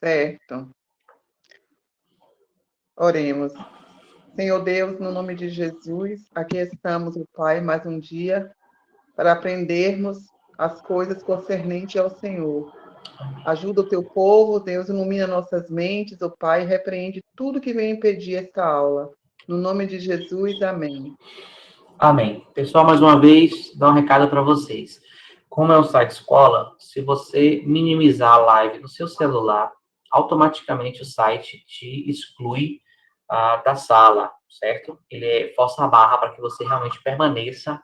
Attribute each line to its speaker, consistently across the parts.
Speaker 1: Certo. Oremos. Senhor Deus, no nome de Jesus, aqui estamos, ó Pai, mais um dia para aprendermos as coisas concernentes ao Senhor. Ajuda o teu povo, Deus, ilumina nossas mentes, ó Pai, repreende tudo que vem impedir esta aula. No nome de Jesus, amém.
Speaker 2: Amém. Pessoal, mais uma vez, dar um recado para vocês. Como é o site escola, se você minimizar a live no seu celular, automaticamente o site te exclui da sala, certo? Ele força a barra para que você realmente permaneça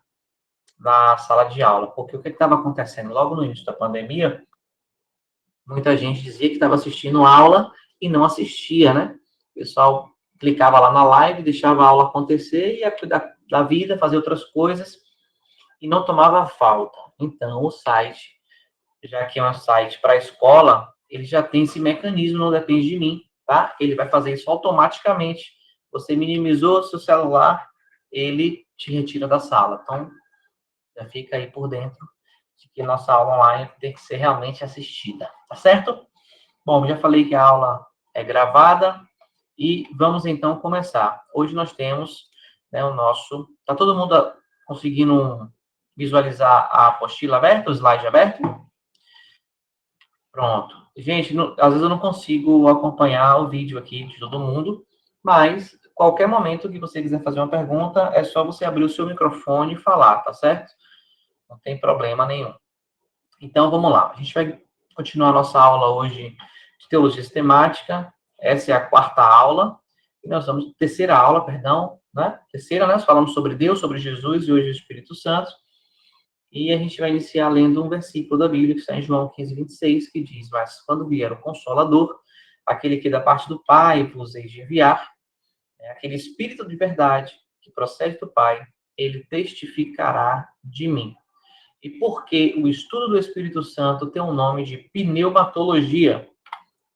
Speaker 2: na sala de aula. Porque o que estava acontecendo logo no início da pandemia, muita gente dizia que estava assistindo aula e não assistia, né? O pessoal clicava lá na live, deixava a aula acontecer e ia cuidar da vida, fazer outras coisas e não tomava falta. Então, o site, já que é um site para a escola, ele já tem esse mecanismo, não depende de mim, tá? Ele vai fazer isso automaticamente. Você minimizou seu celular, ele te retira da sala. Então, já fica aí por dentro de que nossa aula online tem que ser realmente assistida, tá certo? Bom, já falei que a aula é gravada e vamos então começar. Hoje nós temos, né, o nosso... Tá todo mundo conseguindo visualizar a apostila aberta, o slide aberto? Pronto. Gente, às vezes eu não consigo acompanhar o vídeo aqui de todo mundo, mas qualquer momento que você quiser fazer uma pergunta, é só você abrir o seu microfone e falar, tá certo? Não tem problema nenhum. Então, vamos lá. A gente vai continuar a nossa aula hoje de Teologia Sistemática. Essa é a quarta aula. E nós vamos... Terceira aula, perdão, né? Terceira, né? Nós falamos sobre Deus, sobre Jesus e hoje o Espírito Santo. E a gente vai iniciar lendo um versículo da Bíblia, que está em João 15, 26, que diz: mas quando vier o Consolador, aquele que da parte do Pai vos hei de enviar, aquele Espírito de verdade que procede do Pai, ele testificará de mim. E por que o estudo do Espírito Santo tem o nome de pneumatologia?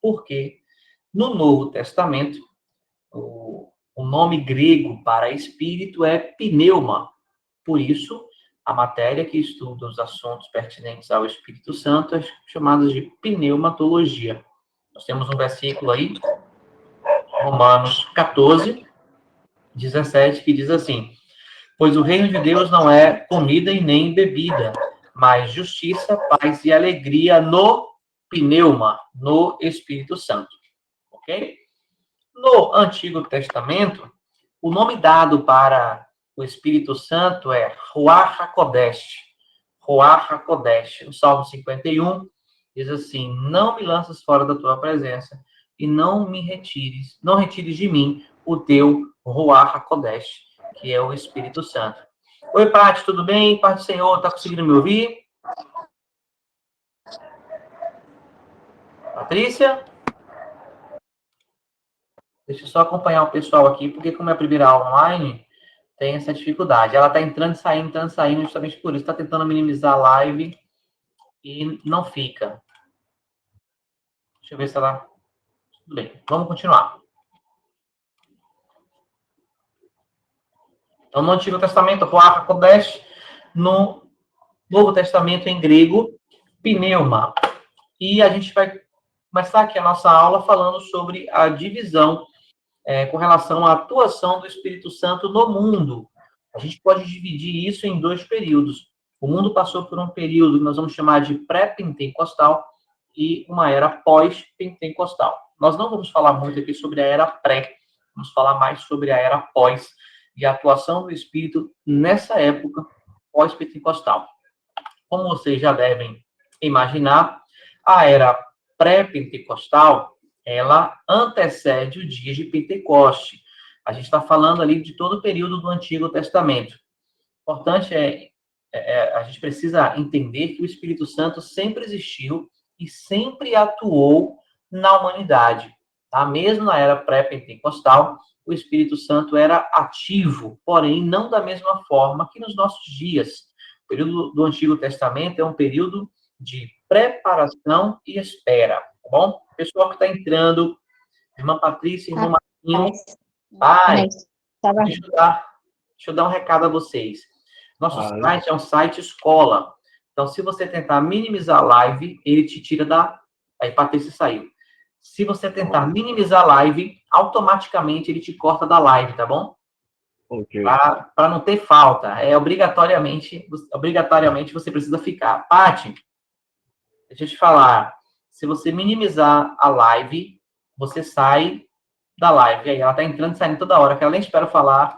Speaker 2: Porque no Novo Testamento, o nome grego para espírito é pneuma. Por isso, a matéria que estuda os assuntos pertinentes ao Espírito Santo é chamada de pneumatologia. Nós temos um versículo aí, Romanos 14, 17, que diz assim: pois o reino de Deus não é comida e nem bebida, mas justiça, paz e alegria no pneuma, no Espírito Santo. Ok? No Antigo Testamento, o nome dado para o Espírito Santo é Ruach HaKodesh. Ruach HaKodesh. No Salmo 51, diz assim: não me lances fora da tua presença e não retires de mim o teu Ruach HaKodesh, que é o Espírito Santo. Oi, Paty, tudo bem? Paz do Senhor, tá conseguindo me ouvir? Patrícia? Deixa eu só acompanhar o pessoal aqui, porque como é a primeira aula online, tem essa dificuldade. Ela tá entrando e saindo, justamente por isso. Tá tentando minimizar a live e não fica. Deixa eu ver se ela... Tudo bem, vamos continuar. Então, no Antigo Testamento, Ruach HaKodesh, no Novo Testamento, em grego, pneuma. E a gente vai começar aqui a nossa aula falando sobre a divisão com relação à atuação do Espírito Santo no mundo. A gente pode dividir isso em dois períodos. O mundo passou por um período que nós vamos chamar de pré-pentecostal e uma era pós-pentecostal. Nós não vamos falar muito aqui sobre a era pré, vamos falar mais sobre a era pós e a atuação do Espírito nessa época pós-pentecostal. Como vocês já devem imaginar, a era pré-pentecostal, ela antecede o dia de Pentecoste. A gente está falando ali de todo o período do Antigo Testamento. O importante a gente precisa entender que o Espírito Santo sempre existiu e sempre atuou na humanidade. Tá? Mesmo na era pré-pentecostal, o Espírito Santo era ativo, porém não da mesma forma que nos nossos dias. O período do Antigo Testamento é um período de preparação e espera, tá bom? Pessoal que está entrando, irmã Patrícia, irmão Marquinhos, deixa eu dar um recado a vocês. Nosso site é um site escola. Então, se você tentar minimizar a live, ele te tira da... Aí, Patrícia saiu. Se você tentar minimizar a live, automaticamente ele te corta da live, tá bom?
Speaker 3: Ok.
Speaker 2: Para não ter falta. Obrigatoriamente você precisa ficar. Paty, deixa eu te falar. Se você minimizar a live, você sai da live. Aí ela tá entrando e saindo toda hora, que ela nem espera falar.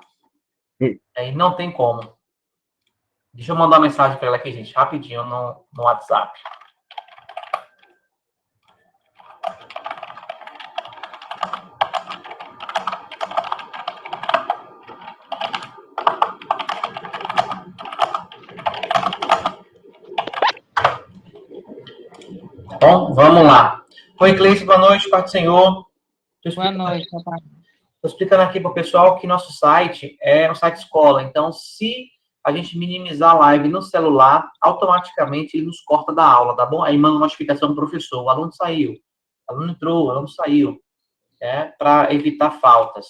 Speaker 2: Aí não tem como. Deixa eu mandar uma mensagem para ela aqui, gente, rapidinho no WhatsApp. Bom, vamos lá. Oi, Cleice, boa noite, Pai do Senhor.
Speaker 4: Boa noite, papai.
Speaker 2: Estou explicando aqui para o pessoal que nosso site é um site escola. Então, se a gente minimizar a live no celular, automaticamente ele nos corta da aula, tá bom? Aí manda notificação do professor. O aluno saiu, o aluno entrou, o aluno saiu. Para evitar faltas.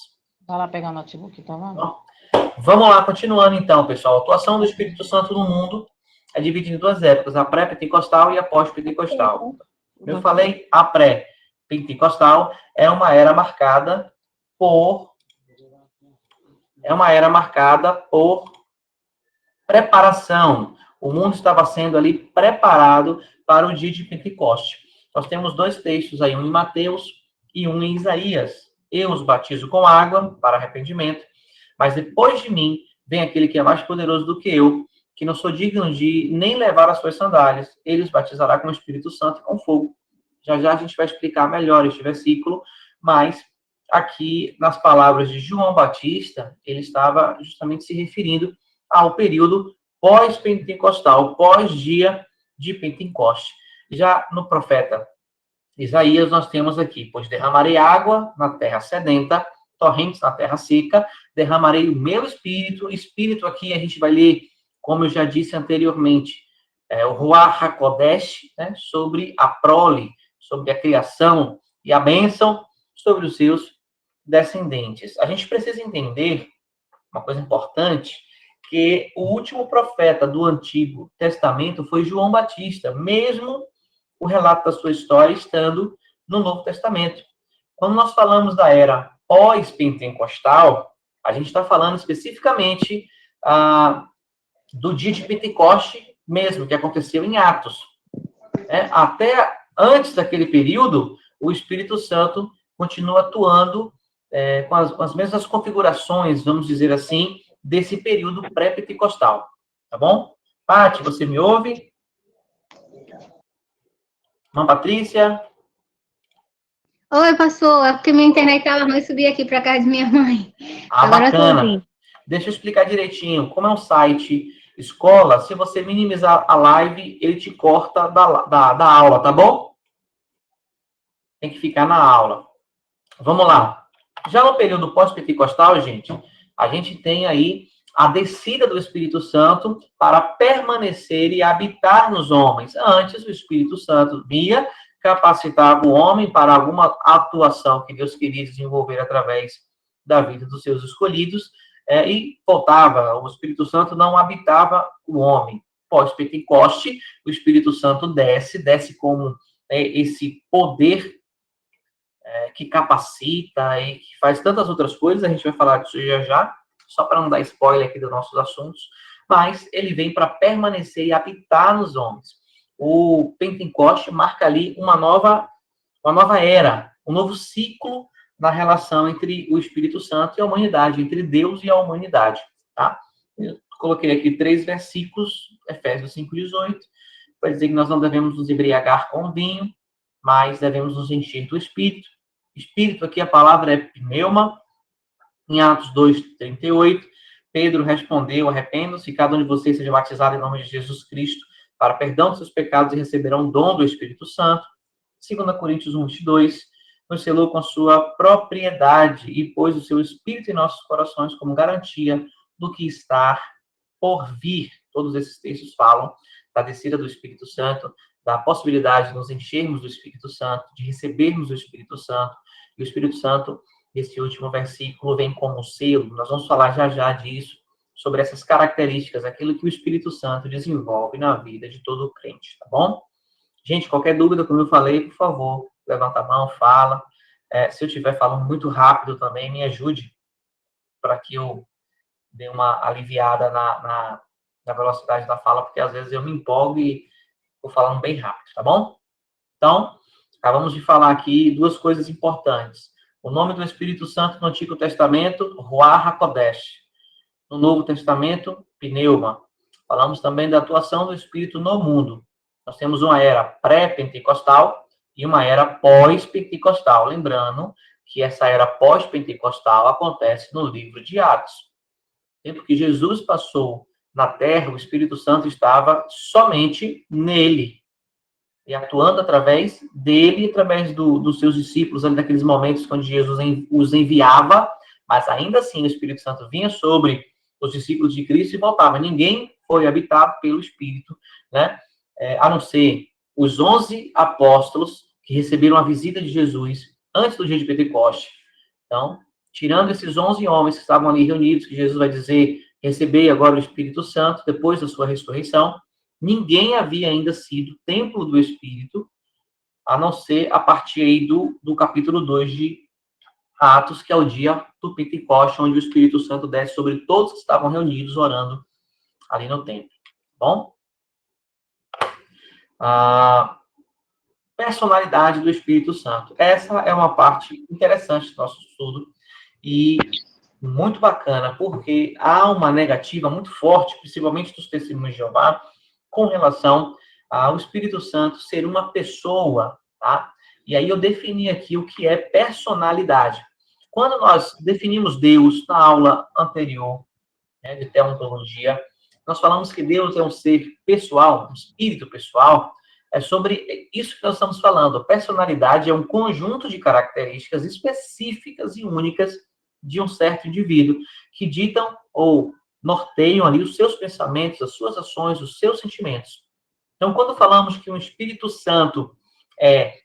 Speaker 4: Vai lá pegar o notebook, tá bom?
Speaker 2: Vamos lá, continuando então, pessoal. A atuação do Espírito Santo no mundo é dividida em duas épocas, a pré-pentecostal e a pós-pentecostal. Eu falei, a pré-pentecostal é uma era marcada por preparação. O mundo estava sendo ali preparado para o dia de Pentecoste. Nós temos dois textos aí, um em Mateus e um em Isaías. Eu os batizo com água para arrependimento, mas depois de mim vem aquele que é mais poderoso do que eu, que não sou digno de nem levar as suas sandálias. Ele os batizará com o Espírito Santo e com fogo. Já já a gente vai explicar melhor este versículo, mas aqui nas palavras de João Batista, ele estava justamente se referindo ao período pós-pentecostal, pós-dia de Pentecoste. Já no profeta Isaías, nós temos aqui, pois derramarei água na terra sedenta, torrentes na terra seca, derramarei o meu espírito. Espírito aqui a gente vai ler, como eu já disse anteriormente, o Ruach HaKodesh, né, sobre a prole, sobre a criação e a bênção sobre os seus descendentes. A gente precisa entender uma coisa importante, que o último profeta do Antigo Testamento foi João Batista, mesmo o relato da sua história estando no Novo Testamento. Quando nós falamos da era pós-pentecostal, a gente está falando especificamente do dia de Pentecoste mesmo, que aconteceu em Atos. Até antes daquele período, o Espírito Santo continua atuando com as mesmas configurações, vamos dizer assim, desse período pré-pentecostal. Tá bom? Paty, você me ouve? Irmã Patrícia?
Speaker 5: Oi, pastor. É porque minha internet estava ruim e subi aqui para casa de minha mãe. Agora
Speaker 2: Bacana. Deixa eu explicar direitinho. Como é um site escola, se você minimizar a live, ele te corta da aula, tá bom? Tem que ficar na aula. Vamos lá. Já no período pós-pentecostal, gente, a gente tem aí a descida do Espírito Santo para permanecer e habitar nos homens. Antes, o Espírito Santo via, capacitava o homem para alguma atuação que Deus queria desenvolver através da vida dos seus escolhidos, e voltava. O Espírito Santo não habitava o homem. Pós-Pentecoste, o Espírito Santo desce como esse poder que capacita e que faz tantas outras coisas, a gente vai falar disso já, só para não dar spoiler aqui dos nossos assuntos, mas ele vem para permanecer e habitar nos homens. O Pentecoste marca ali uma nova era, um novo ciclo na relação entre o Espírito Santo e a humanidade, entre Deus e a humanidade, tá? Eu coloquei aqui 3 versículos, Efésios 5:18, vai dizer que nós não devemos nos embriagar com vinho, mas devemos nos encher do Espírito. Espírito, aqui a palavra é pneuma. Em Atos 2:38, Pedro respondeu: arrependam-se, cada um de vocês seja batizado em nome de Jesus Cristo para perdão dos seus pecados e receberão o dom do Espírito Santo. 2 Coríntios 1:22, nos selou com a sua propriedade e pôs o seu Espírito em nossos corações como garantia do que está por vir. Todos esses textos falam da descida do Espírito Santo, da possibilidade de nos enchermos do Espírito Santo, de recebermos o Espírito Santo. E o Espírito Santo, nesse último versículo, vem como selo. Nós vamos falar já disso, sobre essas características, aquilo que o Espírito Santo desenvolve na vida de todo crente, tá bom? Gente, qualquer dúvida, como eu falei, por favor, levanta a mão, fala. Se eu estiver falando muito rápido também, me ajude para que eu dê uma aliviada na velocidade da fala, porque às vezes eu me empolgo e vou falando bem rápido, tá bom? Então, acabamos de falar aqui duas coisas importantes. O nome do Espírito Santo no Antigo Testamento, Ruach HaKodesh. No Novo Testamento, Pneuma. Falamos também da atuação do Espírito no mundo. Nós temos uma era pré-pentecostal e uma era pós-pentecostal. Lembrando que essa era pós-pentecostal acontece no livro de Atos. No tempo que Jesus passou na terra, o Espírito Santo estava somente nele. E atuando através dele, através dos seus discípulos, ali naqueles momentos onde Jesus os enviava, mas ainda assim o Espírito Santo vinha sobre os discípulos de Cristo e voltava. Ninguém foi habitado pelo Espírito, né? A não ser os 11 apóstolos que receberam a visita de Jesus antes do dia de Pentecoste. Então, tirando esses 11 homens que estavam ali reunidos, que Jesus vai dizer, recebei agora o Espírito Santo, depois da sua ressurreição, ninguém havia ainda sido templo do Espírito, a não ser a partir aí do capítulo 2 de Atos, que é o dia do Pentecoste, onde o Espírito Santo desce sobre todos que estavam reunidos orando ali no templo. Bom? A personalidade do Espírito Santo. Essa é uma parte interessante do nosso estudo e muito bacana, porque há uma negativa muito forte, principalmente dos testemunhos de Jeová, com relação ao Espírito Santo ser uma pessoa, tá? E aí eu defini aqui o que é personalidade. Quando nós definimos Deus na aula anterior, né, de teontologia, nós falamos que Deus é um ser pessoal, um espírito pessoal. É sobre isso que nós estamos falando. Personalidade é um conjunto de características específicas e únicas de um certo indivíduo que ditam ou norteiam ali os seus pensamentos, as suas ações, os seus sentimentos. Então, quando falamos que um Espírito Santo é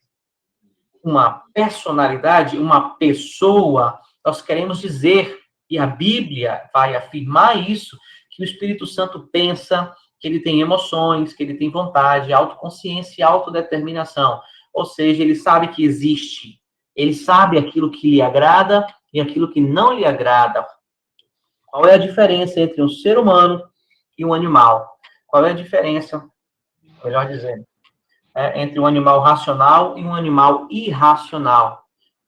Speaker 2: uma personalidade, uma pessoa, nós queremos dizer, e a Bíblia vai afirmar isso, que o Espírito Santo pensa, que ele tem emoções, que ele tem vontade, autoconsciência e autodeterminação. Ou seja, ele sabe que existe. Ele sabe aquilo que lhe agrada e aquilo que não lhe agrada. Qual é a diferença entre um ser humano e um animal? Qual é a diferença, melhor dizendo, entre um animal racional e um animal irracional?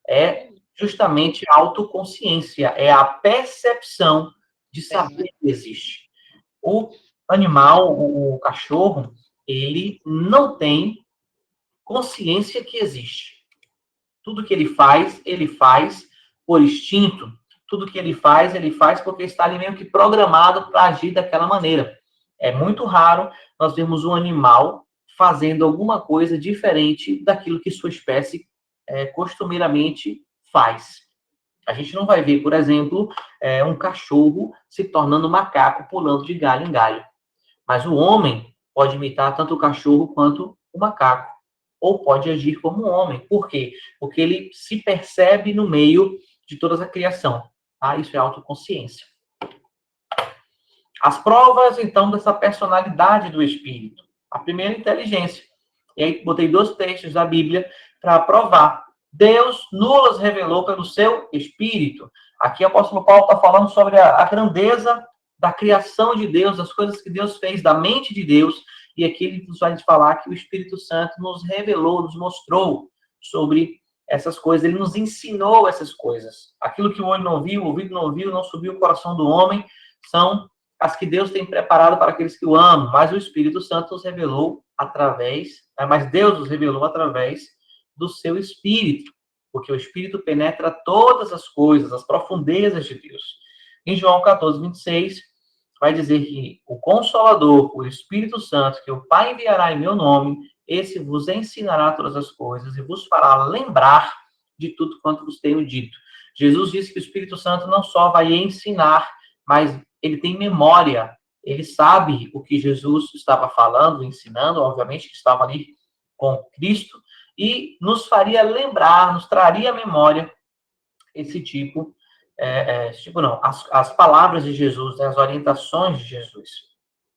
Speaker 2: É justamente a autoconsciência, é a percepção de saber que existe. O animal, o cachorro, ele não tem consciência que existe. Tudo que ele faz por instinto. Tudo que ele faz porque está ali meio que programado para agir daquela maneira. É muito raro nós vermos um animal fazendo alguma coisa diferente daquilo que sua espécie costumeiramente faz. A gente não vai ver, por exemplo, um cachorro se tornando macaco pulando de galho em galho. Mas o homem pode imitar tanto o cachorro quanto o macaco. Ou pode agir como um homem. Por quê? Porque ele se percebe no meio de toda a criação. Tá? Isso é autoconsciência. As provas, então, dessa personalidade do Espírito. A primeira, inteligência. E aí, botei 2 textos da Bíblia para provar. Deus nos revelou pelo seu Espírito. Aqui o apóstolo Paulo está falando sobre a grandeza da criação de Deus, das coisas que Deus fez, da mente de Deus. E aqui ele nos vai falar que o Espírito Santo nos revelou, nos mostrou sobre essas coisas. Ele nos ensinou essas coisas. Aquilo que o olho não viu, o ouvido não ouviu, não subiu o coração do homem, são as que Deus tem preparado para aqueles que o amam. Mas o Espírito Santo nos revelou mas Deus nos revelou através do seu Espírito, porque o Espírito penetra todas as coisas, as profundezas de Deus. Em João 14, 26, vai dizer que o Consolador, o Espírito Santo, que o Pai enviará em meu nome, esse vos ensinará todas as coisas e vos fará lembrar de tudo quanto vos tenho dito. Jesus disse que o Espírito Santo não só vai ensinar, mas ele tem memória. Ele sabe o que Jesus estava falando, ensinando, obviamente que estava ali com Cristo, e nos faria lembrar, nos traria à memória as palavras de Jesus, né, as orientações de Jesus.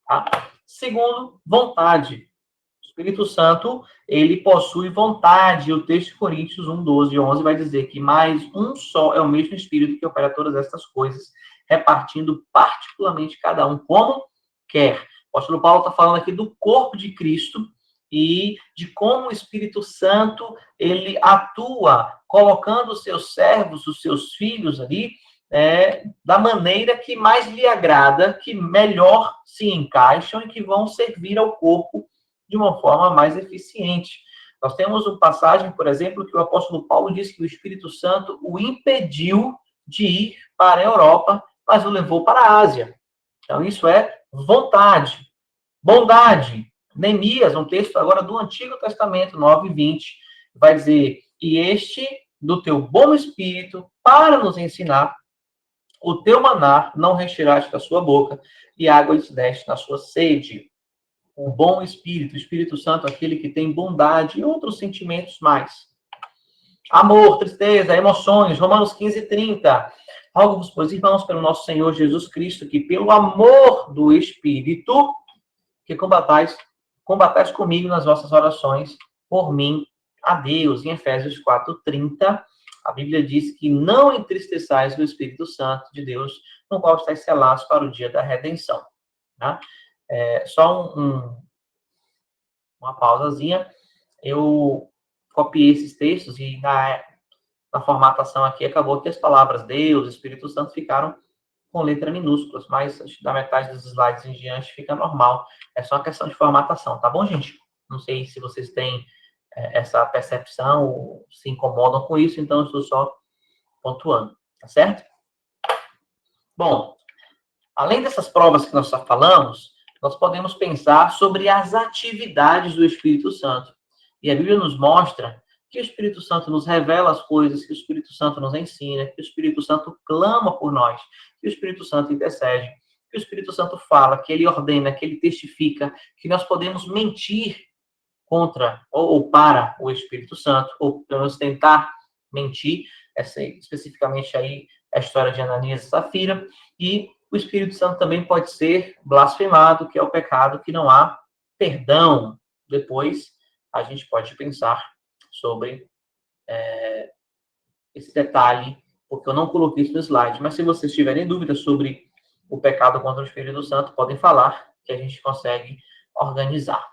Speaker 2: Tá? Segundo, vontade. Espírito Santo, ele possui vontade. O texto de Coríntios 1, 12 e 11 vai dizer que mais um só é o mesmo Espírito que opera todas estas coisas, repartindo particularmente cada um como quer. O apóstolo Paulo está falando aqui do corpo de Cristo e de como o Espírito Santo, ele atua, colocando os seus servos, os seus filhos ali, da maneira que mais lhe agrada, que melhor se encaixam e que vão servir ao corpo de uma forma mais eficiente. Nós temos uma passagem, por exemplo, que o apóstolo Paulo diz que o Espírito Santo o impediu de ir para a Europa, mas o levou para a Ásia. Então, isso é vontade, bondade. Neemias, um texto agora do Antigo Testamento, 9:20, vai dizer: e este, do teu bom espírito, para nos ensinar, o teu maná não retiraste da sua boca, e água lhe deste na sua sede. O bom espírito, o Espírito Santo, aquele que tem bondade e outros sentimentos mais. Amor, tristeza, emoções, Romanos 15:30. Rogo-vos, pois, irmãos, pelo nosso Senhor Jesus Cristo, que pelo amor do Espírito, que combatais comigo nas vossas orações, por mim, a Deus. Em Efésios 4:30, a Bíblia diz que não entristeçais o Espírito Santo de Deus, no qual estáis selados para o dia da redenção. Tá? Só uma pausazinha. Eu copiei esses textos e na formatação aqui acabou que as palavras Deus, Espírito Santo ficaram com letra minúsculas, mas da metade dos slides em diante fica normal. É só uma questão de formatação, tá bom, gente? Não sei se vocês têm essa percepção ou se incomodam com isso, então eu estou só pontuando, tá certo? Bom, além dessas provas que nós só falamos, nós podemos pensar sobre as atividades do Espírito Santo. E a Bíblia nos mostra que o Espírito Santo nos revela as coisas, que o Espírito Santo nos ensina, que o Espírito Santo clama por nós, que o Espírito Santo intercede, que o Espírito Santo fala, que ele ordena, que ele testifica, que nós podemos mentir contra ou para o Espírito Santo, ou pelo menos tentar mentir, essa especificamente aí a história de Ananias e Safira, e o Espírito Santo também pode ser blasfemado, que é o pecado que não há perdão. Depois a gente pode pensar sobre esse detalhe, porque eu não coloquei isso no slide, mas se vocês tiverem dúvidas sobre o pecado contra o Espírito Santo, podem falar, que a gente consegue organizar.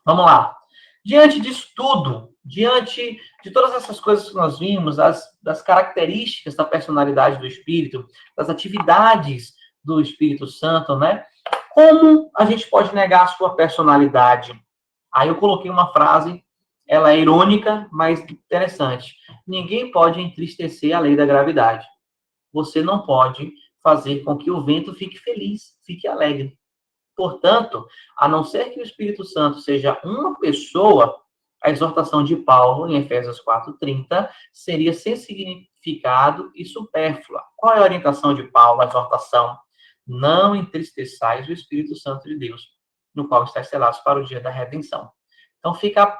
Speaker 2: Vamos lá. Diante disso tudo, diante de todas essas coisas que nós vimos, das características da personalidade do Espírito, das atividades do Espírito Santo, né? Como a gente pode negar a sua personalidade? Aí eu coloquei uma frase, ela é irônica, mas interessante. Ninguém pode entristecer a lei da gravidade. Você não pode fazer com que o vento fique feliz, fique alegre. Portanto, a não ser que o Espírito Santo seja uma pessoa, a exortação de Paulo, em Efésios 4:30, seria sem significado e supérflua. Qual é a orientação de Paulo, a exortação? Não entristeçais o Espírito Santo de Deus, no qual estáis selados para o dia da redenção. Então, fica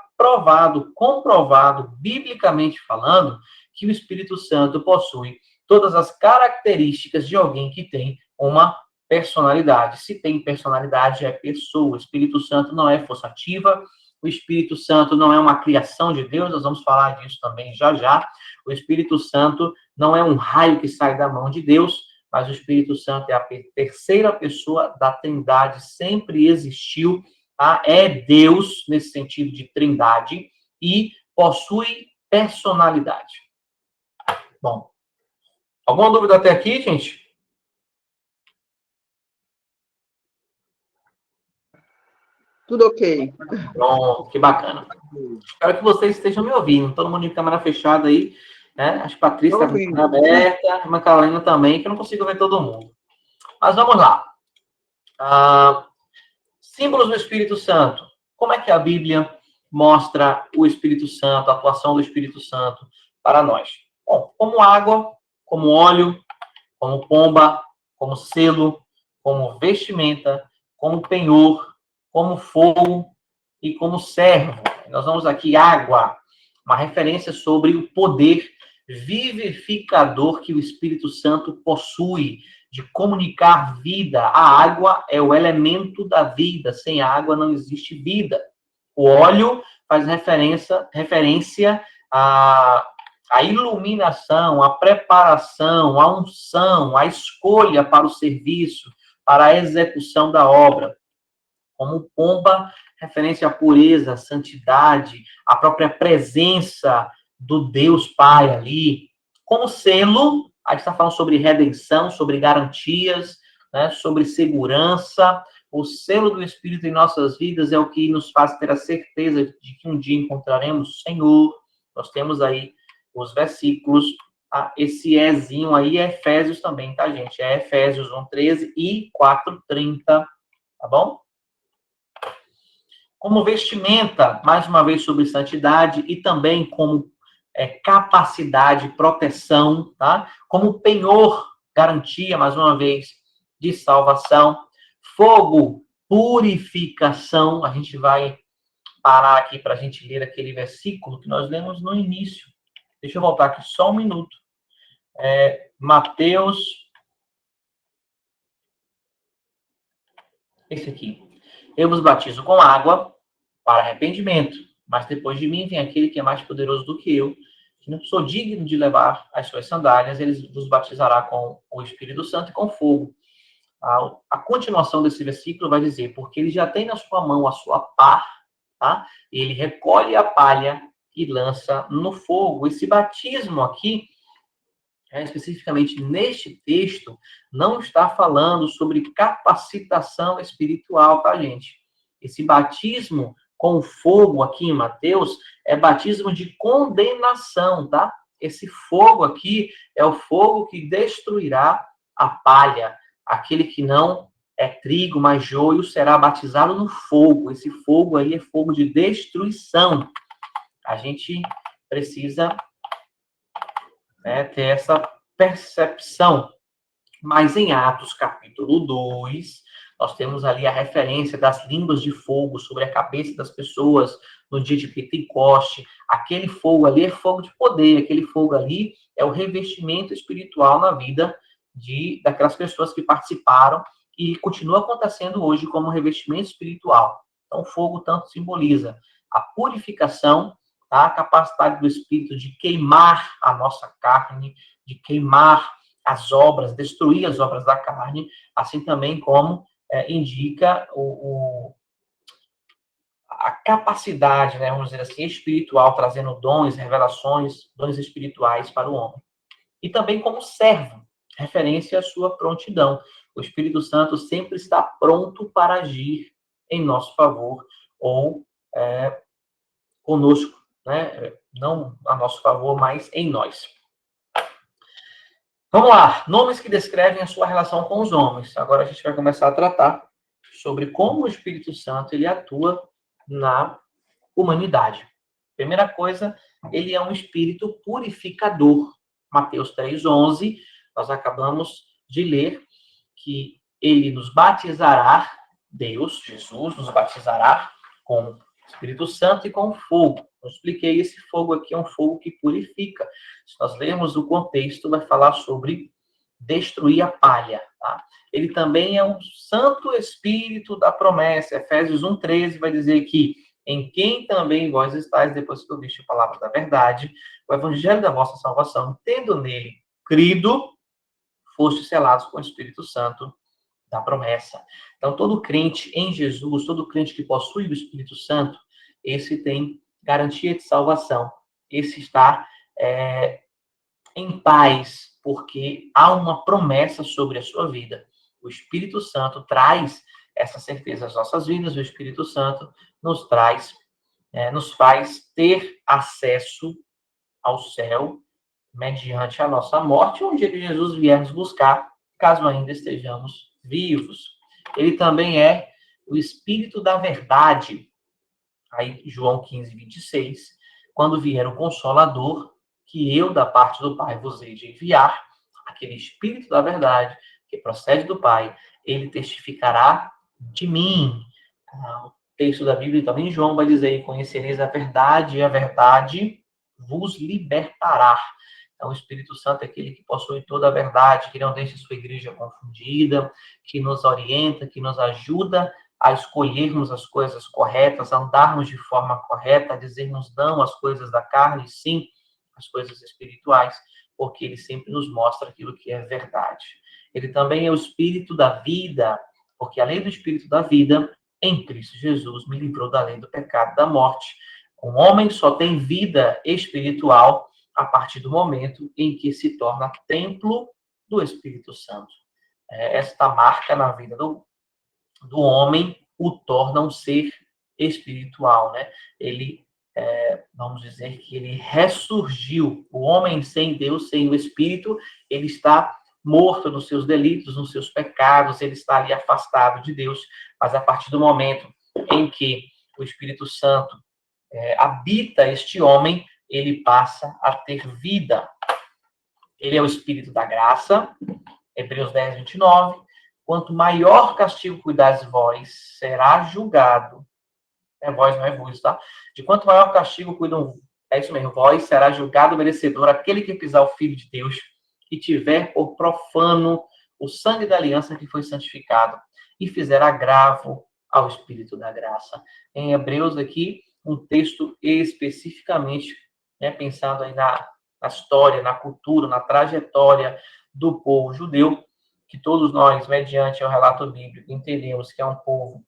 Speaker 2: comprovado, biblicamente falando, que o Espírito Santo possui todas as características de alguém que tem uma personalidade. Se tem personalidade, é pessoa. O Espírito Santo não é força ativa, o Espírito Santo não é uma criação de Deus, nós vamos falar disso também já já. O Espírito Santo não é um raio que sai da mão de Deus, mas o Espírito Santo é a terceira pessoa da Trindade, sempre existiu, tá? É Deus, nesse sentido de trindade, e possui personalidade. Bom, alguma dúvida até aqui, gente?
Speaker 1: Tudo ok.
Speaker 2: Pronto, que bacana. Espero que vocês estejam me ouvindo. Todo mundo de câmera fechada aí, né? Acho que a Patrícia está com a câmera aberta, a Macarena também, que eu não consigo ver todo mundo. Mas vamos lá. Símbolos do Espírito Santo. Como é que a Bíblia mostra o Espírito Santo, a atuação do Espírito Santo para nós? Bom, como água, como óleo, como pomba, como selo, como vestimenta, como penhor, como fogo e como servo. Nós vamos aqui, água, uma referência sobre o poder vivificador que o Espírito Santo possui de comunicar vida. A água é o elemento da vida. Sem água não existe vida. O óleo faz referência à iluminação, à preparação, à unção, à escolha para o serviço, para a execução da obra. Como pomba, referência à pureza, à santidade, à própria presença do Deus Pai ali. Como selo, a gente está falando sobre redenção, sobre garantias, né, sobre segurança. O selo do Espírito em nossas vidas é o que nos faz ter a certeza de que um dia encontraremos o Senhor. Nós temos aí os versículos. Esse ezinho aí é Efésios também, tá, gente? É Efésios 1:13 e 4:30, tá bom? Como vestimenta, mais uma vez sobre santidade e também como capacidade, proteção, tá? Como penhor, garantia, mais uma vez, de salvação. Fogo, purificação. A gente vai parar aqui para a gente ler aquele versículo que nós lemos no início. Deixa eu voltar aqui só um minuto. Mateus. Esse aqui. Eu vos batizo com água para arrependimento, mas depois de mim vem aquele que é mais poderoso do que eu, que não sou digno de levar as suas sandálias, ele vos batizará com o Espírito Santo e com fogo. A continuação desse versículo vai dizer, porque ele já tem na sua mão a sua pá, tá? Ele recolhe a palha e lança no fogo. Esse batismo aqui, especificamente neste texto, não está falando sobre capacitação espiritual, tá, gente? Esse batismo com fogo aqui em Mateus é batismo de condenação, tá? Esse fogo aqui é o fogo que destruirá a palha. Aquele que não é trigo, mas joio, será batizado no fogo. Esse fogo aí é fogo de destruição. A gente precisa ter essa percepção. Mas em Atos, capítulo 2, nós temos ali a referência das línguas de fogo sobre a cabeça das pessoas no dia de Pentecoste. Aquele fogo ali é fogo de poder, aquele fogo ali é o revestimento espiritual na vida daquelas pessoas que participaram e continua acontecendo hoje como revestimento espiritual. Então, o fogo tanto simboliza a purificação, tá? A capacidade do Espírito de queimar a nossa carne, de queimar as obras, destruir as obras da carne, assim também como indica a capacidade, né, vamos dizer assim, espiritual, trazendo dons, revelações, dons espirituais para o homem. E também como servo, referência à sua prontidão. O Espírito Santo sempre está pronto para agir em nosso favor ou conosco, né? Não a nosso favor, mas em nós. Vamos lá, nomes que descrevem a sua relação com os homens. Agora a gente vai começar a tratar sobre como o Espírito Santo ele atua na humanidade. Primeira coisa, ele é um espírito purificador. Mateus 3:11, nós acabamos de ler que ele nos batizará, Deus, Jesus, nos batizará com o Espírito Santo e com fogo. Eu expliquei, esse fogo aqui é um fogo que purifica. Se nós lermos o contexto, vai falar sobre destruir a palha. Tá? Ele também é um Santo Espírito da promessa. Efésios 1:13 vai dizer que em quem também vós estáis, depois que ouviste a palavra da verdade, o evangelho da vossa salvação, tendo nele crido, fostes selados com o Espírito Santo da promessa. Então, todo crente em Jesus, todo crente que possui o Espírito Santo, esse tem garantia de salvação. Esse está em paz, porque há uma promessa sobre a sua vida. O Espírito Santo traz essa certeza às nossas vidas, o Espírito Santo nos traz, nos faz ter acesso ao céu mediante a nossa morte, um dia que Jesus vier nos buscar, caso ainda estejamos vivos. Ele também é o Espírito da verdade. Aí, João 15:26, quando vier o Consolador, que eu, da parte do Pai, vos hei de enviar, aquele Espírito da verdade, que procede do Pai, ele testificará de mim. O texto da Bíblia, também João vai dizer, conhecereis a verdade, e a verdade vos libertará. Então, o Espírito Santo é aquele que possui toda a verdade, que não deixa a sua igreja confundida, que nos orienta, que nos ajuda a escolhermos as coisas corretas, a andarmos de forma correta, a dizermos não às coisas da carne, sim às coisas espirituais, porque ele sempre nos mostra aquilo que é verdade. Ele também é o Espírito da vida, porque a lei do Espírito da vida, em Cristo Jesus, me livrou da lei do pecado e da morte. Um homem só tem vida espiritual a partir do momento em que se torna templo do Espírito Santo. Esta marca na vida do homem o torna um ser espiritual, né? Ele, vamos dizer que ele ressurgiu. O homem sem Deus, sem o Espírito, ele está morto nos seus delitos, nos seus pecados, ele está ali afastado de Deus. Mas a partir do momento em que o Espírito Santo habita este homem, ele passa a ter vida. Ele é o Espírito da graça, Hebreus 10, 29. Quanto maior castigo cuidares vós, será julgado. Vós, não é vos, tá? De quanto maior castigo cuidam, é isso mesmo, vós, será julgado merecedor aquele que pisar o Filho de Deus e tiver por profano o sangue da aliança que foi santificado e fizer agravo ao Espírito da graça. Em Hebreus aqui, um texto especificamente, né, pensando aí na história, na cultura, na trajetória do povo judeu, que todos nós, mediante o relato bíblico, entendemos que é um povo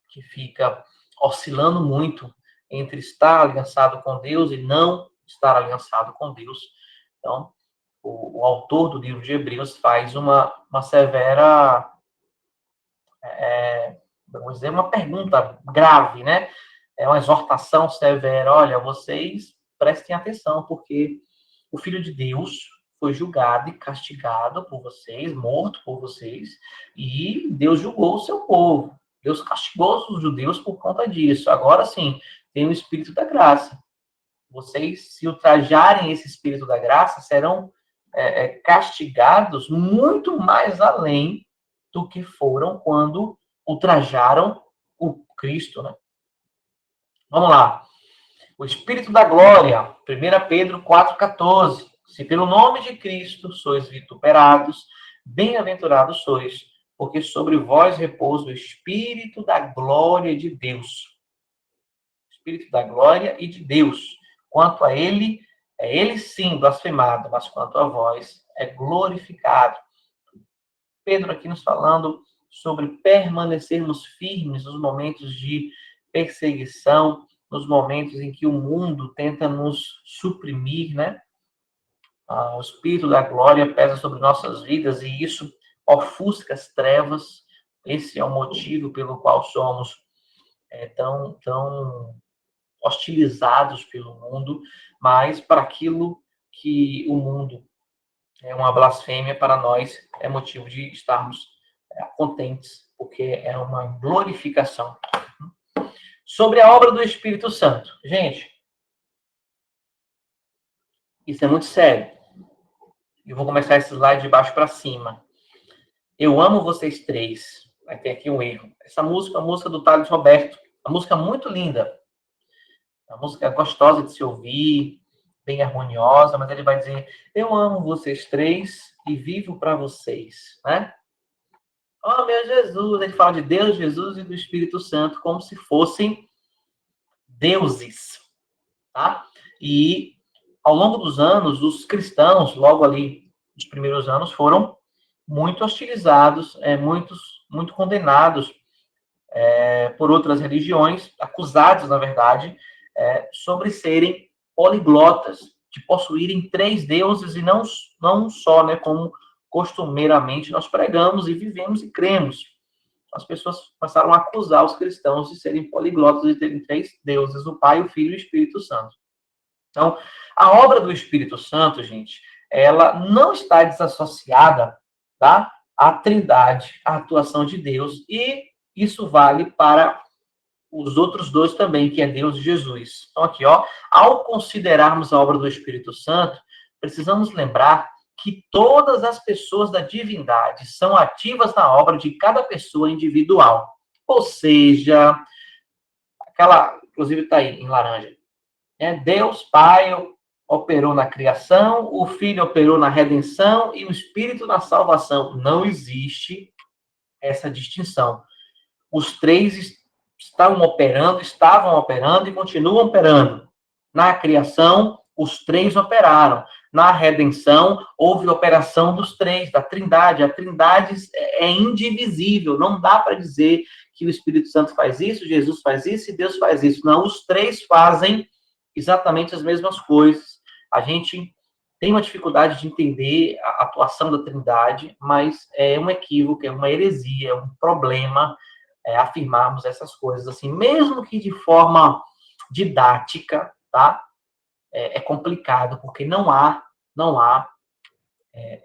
Speaker 2: que fica oscilando muito entre estar aliançado com Deus e não estar aliançado com Deus. Então, o autor do livro de Hebreus faz uma severa, vamos dizer, uma pergunta grave, né? É uma exortação severa. Olha, vocês prestem atenção, porque o Filho de Deus foi julgado e castigado por vocês, morto por vocês, e Deus julgou o seu povo. Deus castigou os judeus por conta disso. Agora sim, tem o Espírito da graça. Vocês, se ultrajarem esse Espírito da graça, serão castigados muito mais além do que foram quando ultrajaram o Cristo, né? Vamos lá. O Espírito da glória, 1 Pedro 4,14. Se pelo nome de Cristo sois vituperados, bem-aventurados sois, porque sobre vós repousa o Espírito da glória de Deus. Espírito da glória e de Deus. Quanto a ele, é ele sim blasfemado, mas quanto a vós, é glorificado. Pedro aqui nos falando sobre permanecermos firmes nos momentos de perseguição, nos momentos em que o mundo tenta nos suprimir, né? O Espírito da glória pesa sobre nossas vidas e isso ofusca as trevas. Esse é o motivo pelo qual somos tão hostilizados pelo mundo, mas para aquilo que o mundo é uma blasfêmia, para nós é motivo de estarmos contentes, porque é uma glorificação. Sobre a obra do Espírito Santo. Gente, isso é muito sério. Eu vou começar esse slide de baixo para cima. Eu amo vocês três. Vai ter aqui um erro. Essa música é a música do Thales Roberto. Uma música muito linda. Uma música gostosa de se ouvir, bem harmoniosa, mas ele vai dizer: eu amo vocês três e vivo para vocês, né? Oh, meu Jesus! Ele fala de Deus, Jesus e do Espírito Santo como se fossem deuses, tá? E ao longo dos anos, os cristãos, logo ali, nos primeiros anos, foram muito hostilizados, muito condenados por outras religiões, acusados, na verdade, sobre serem poliglotas, de possuírem três deuses e não um só, né, como costumeiramente nós pregamos e vivemos e cremos. As pessoas passaram a acusar os cristãos de serem poliglotas, de terem três deuses, o Pai, o Filho e o Espírito Santo. Então, a obra do Espírito Santo, gente, ela não está desassociada, tá, à Trindade, à atuação de Deus, e isso vale para os outros dois também, que é Deus e Jesus. Então, aqui, ó, ao considerarmos a obra do Espírito Santo, precisamos lembrar que todas as pessoas da divindade são ativas na obra de cada pessoa individual. Ou seja, aquela, inclusive está aí em laranja, Deus Pai operou na criação, o Filho operou na redenção e o Espírito na salvação. Não existe essa distinção. os três estavam operando e continuam operando. Na criação, os três operaram. Na redenção, houve operação dos três, da Trindade. A Trindade é indivisível. Não dá para dizer que o Espírito Santo faz isso, Jesus faz isso e Deus faz isso. Não, os três fazem exatamente as mesmas coisas. A gente tem uma dificuldade de entender a atuação da Trindade, mas é um equívoco, é uma heresia, é um problema afirmarmos essas coisas assim, mesmo que de forma didática, tá? É complicado, porque não há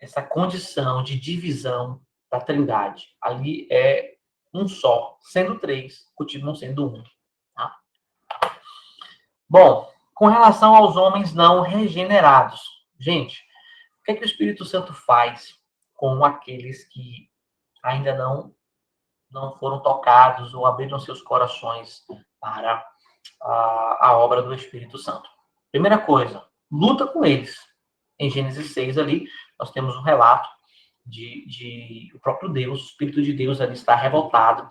Speaker 2: essa condição de divisão da Trindade. Ali é um só, sendo três, continuam sendo um. Tá? Bom, com relação aos homens não regenerados, gente, o que é que o Espírito Santo faz com aqueles que ainda não foram tocados ou abriram seus corações para a obra do Espírito Santo? Primeira coisa, luta com eles. Em Gênesis 6 ali, nós temos um relato de o próprio Deus, o Espírito de Deus ali está revoltado,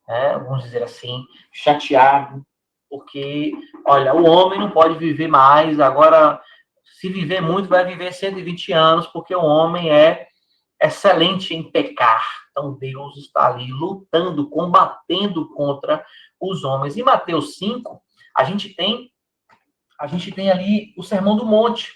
Speaker 2: né? Vamos dizer assim, chateado, porque, olha, o homem não pode viver mais, agora, se viver muito, vai viver 120 anos, porque o homem é excelente em pecar. Então, Deus está ali lutando, combatendo contra os homens. Em Mateus 5, a gente tem ali o Sermão do Monte.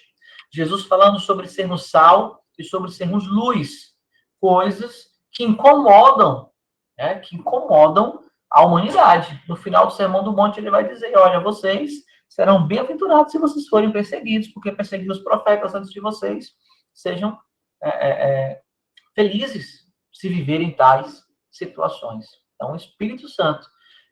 Speaker 2: Jesus falando sobre sermos sal e sobre sermos luz. Coisas que incomodam, né? Que incomodam a humanidade. No final do Sermão do Monte, ele vai dizer, olha, vocês serão bem-aventurados se vocês forem perseguidos, porque perseguiram os profetas antes de vocês. Sejam felizes se viverem tais situações. Então, o Espírito Santo,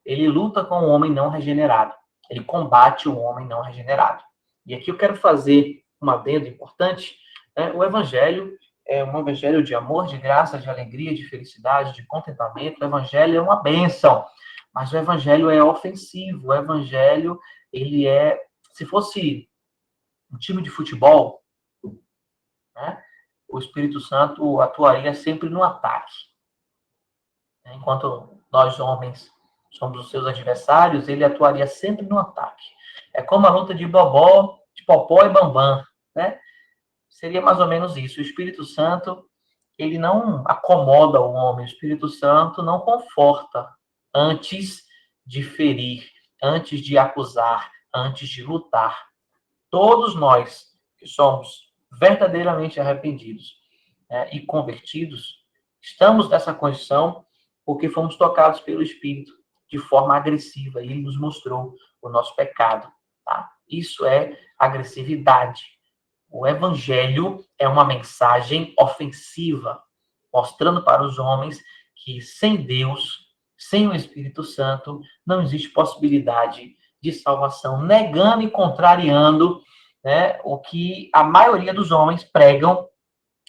Speaker 2: ele luta com o homem não regenerado. Ele combate o homem não regenerado. E aqui eu quero fazer um adendo importante. Né? O Evangelho é um evangelho de amor, de graça, de alegria, de felicidade, de contentamento. O Evangelho é uma bênção, mas o Evangelho é ofensivo. O Evangelho, ele é... Se fosse um time de futebol, né? O Espírito Santo atuaria sempre no ataque. Enquanto nós, homens, somos os seus adversários, ele atuaria sempre no ataque. É como a luta de Popó e Bambam, né? Seria mais ou menos isso. O Espírito Santo, ele não acomoda o homem. O Espírito Santo não conforta antes de ferir, antes de acusar, antes de lutar. Todos nós que somos verdadeiramente arrependidos, né, e convertidos, estamos nessa condição porque fomos tocados pelo Espírito de forma agressiva. E ele nos mostrou o nosso pecado. Tá? Isso é agressividade. O Evangelho é uma mensagem ofensiva, mostrando para os homens que sem Deus, sem o Espírito Santo, não existe possibilidade de salvação, negando e contrariando, né, o que a maioria dos homens pregam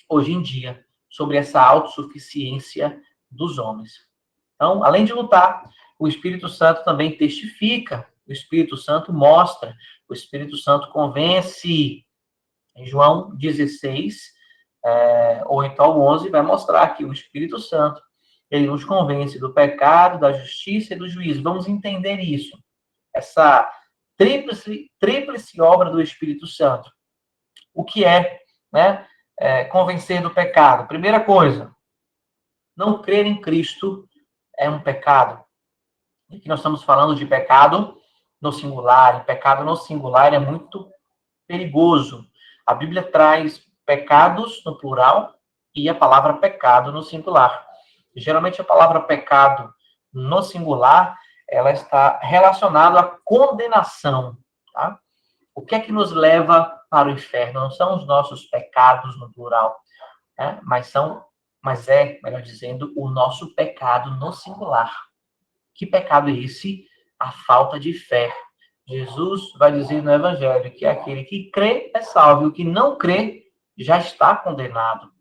Speaker 2: hoje em dia, sobre essa autossuficiência dos homens. Então, além de lutar, o Espírito Santo também testifica, o Espírito Santo mostra, o Espírito Santo convence. Em João 16, 8 ao 11, vai mostrar que o Espírito Santo, ele nos convence do pecado, da justiça e do juízo. Vamos entender isso. Essa tríplice obra do Espírito Santo. O que é, né, convencer do pecado? Primeira coisa, não crer em Cristo é um pecado. Aqui nós estamos falando de pecado no singular. E pecado no singular é muito perigoso. A Bíblia traz pecados no plural e a palavra pecado no singular. Geralmente a palavra pecado no singular, ela está relacionada à condenação. Tá? O que é que nos leva para o inferno? Não são os nossos pecados no plural, né? mas é, melhor dizendo, o nosso pecado no singular. Que pecado é esse? A falta de fé. Jesus vai dizer no Evangelho que aquele que crê é salvo, e o que não crê já está condenado.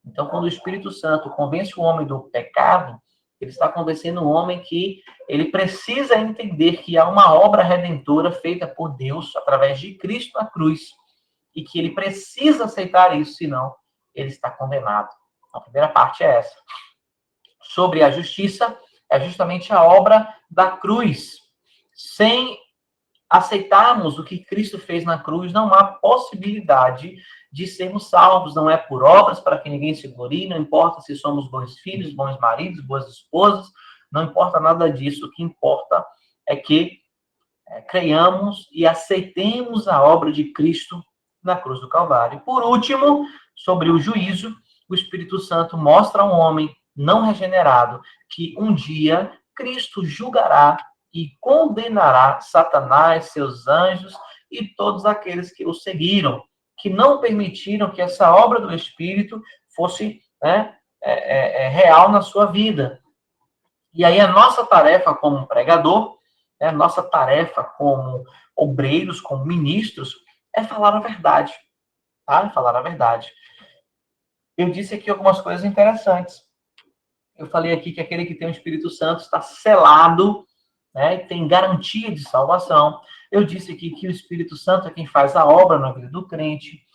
Speaker 2: Então, quando o Espírito Santo convence o homem do pecado, ele está convencendo o homem que ele precisa entender que há uma obra redentora feita por Deus através de Cristo na cruz, e que ele precisa aceitar isso, senão ele está condenado. A primeira parte é essa. Sobre a justiça, é justamente a obra da cruz. Sem aceitarmos o que Cristo fez na cruz, não há possibilidade de sermos salvos. Não é por obras para que ninguém se glorie, não importa se somos bons filhos, bons maridos, boas esposas, não importa nada disso. O que importa é que creiamos e aceitemos a obra de Cristo na cruz do Calvário. Por último, sobre o juízo, o Espírito Santo mostra a um homem não regenerado que um dia Cristo julgará e condenará Satanás, seus anjos e todos aqueles que o seguiram, que não permitiram que essa obra do Espírito fosse real na sua vida. E aí a nossa tarefa como pregador, a nossa tarefa como obreiros, como ministros, é falar a verdade. Tá? Falar a verdade. Eu disse aqui algumas coisas interessantes. Eu falei aqui que aquele que tem o Espírito Santo está selado, e tem garantia de salvação. Eu disse aqui que o Espírito Santo é quem faz a obra na vida do crente.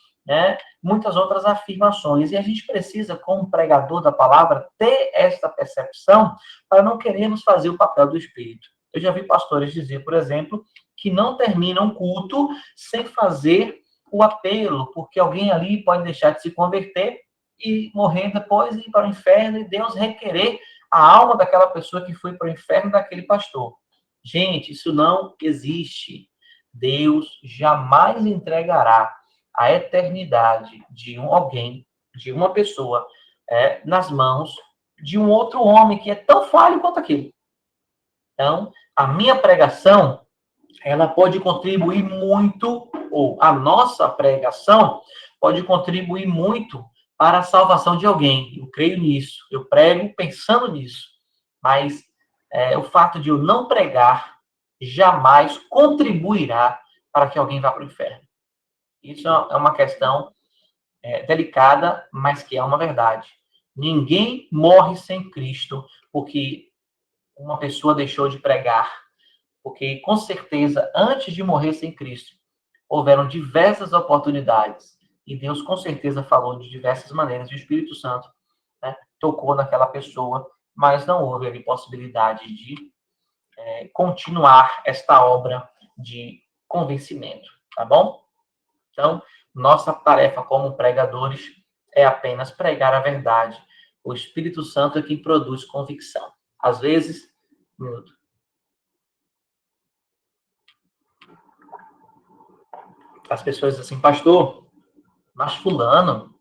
Speaker 2: Muitas outras afirmações. E a gente precisa, como pregador da palavra, ter esta percepção para não querermos fazer o papel do Espírito. Eu já vi pastores dizer, por exemplo, que não terminam um culto sem fazer o apelo, porque alguém ali pode deixar de se converter e morrer depois e ir para o inferno, e Deus requerer a alma daquela pessoa que foi para o inferno daquele pastor. Gente, isso não existe. Deus jamais entregará a eternidade de alguém, de uma pessoa, nas mãos de um outro homem que é tão falho quanto aquele. Então, a minha pregação, ela pode contribuir muito, ou a nossa pregação pode contribuir muito para a salvação de alguém. Eu creio nisso, eu prego pensando nisso. Mas o fato de eu não pregar jamais contribuirá para que alguém vá para o inferno. Isso é uma questão delicada, mas que é uma verdade. Ninguém morre sem Cristo porque uma pessoa deixou de pregar. Porque, com certeza, antes de morrer sem Cristo, houveram diversas oportunidades. E Deus, com certeza, falou de diversas maneiras. E o Espírito Santo tocou naquela pessoa, mas não houve ali possibilidade de continuar esta obra de convencimento. Tá bom? Então, nossa tarefa como pregadores é apenas pregar a verdade. O Espírito Santo é quem produz convicção. Às vezes, as pessoas dizem assim, pastor, mas fulano,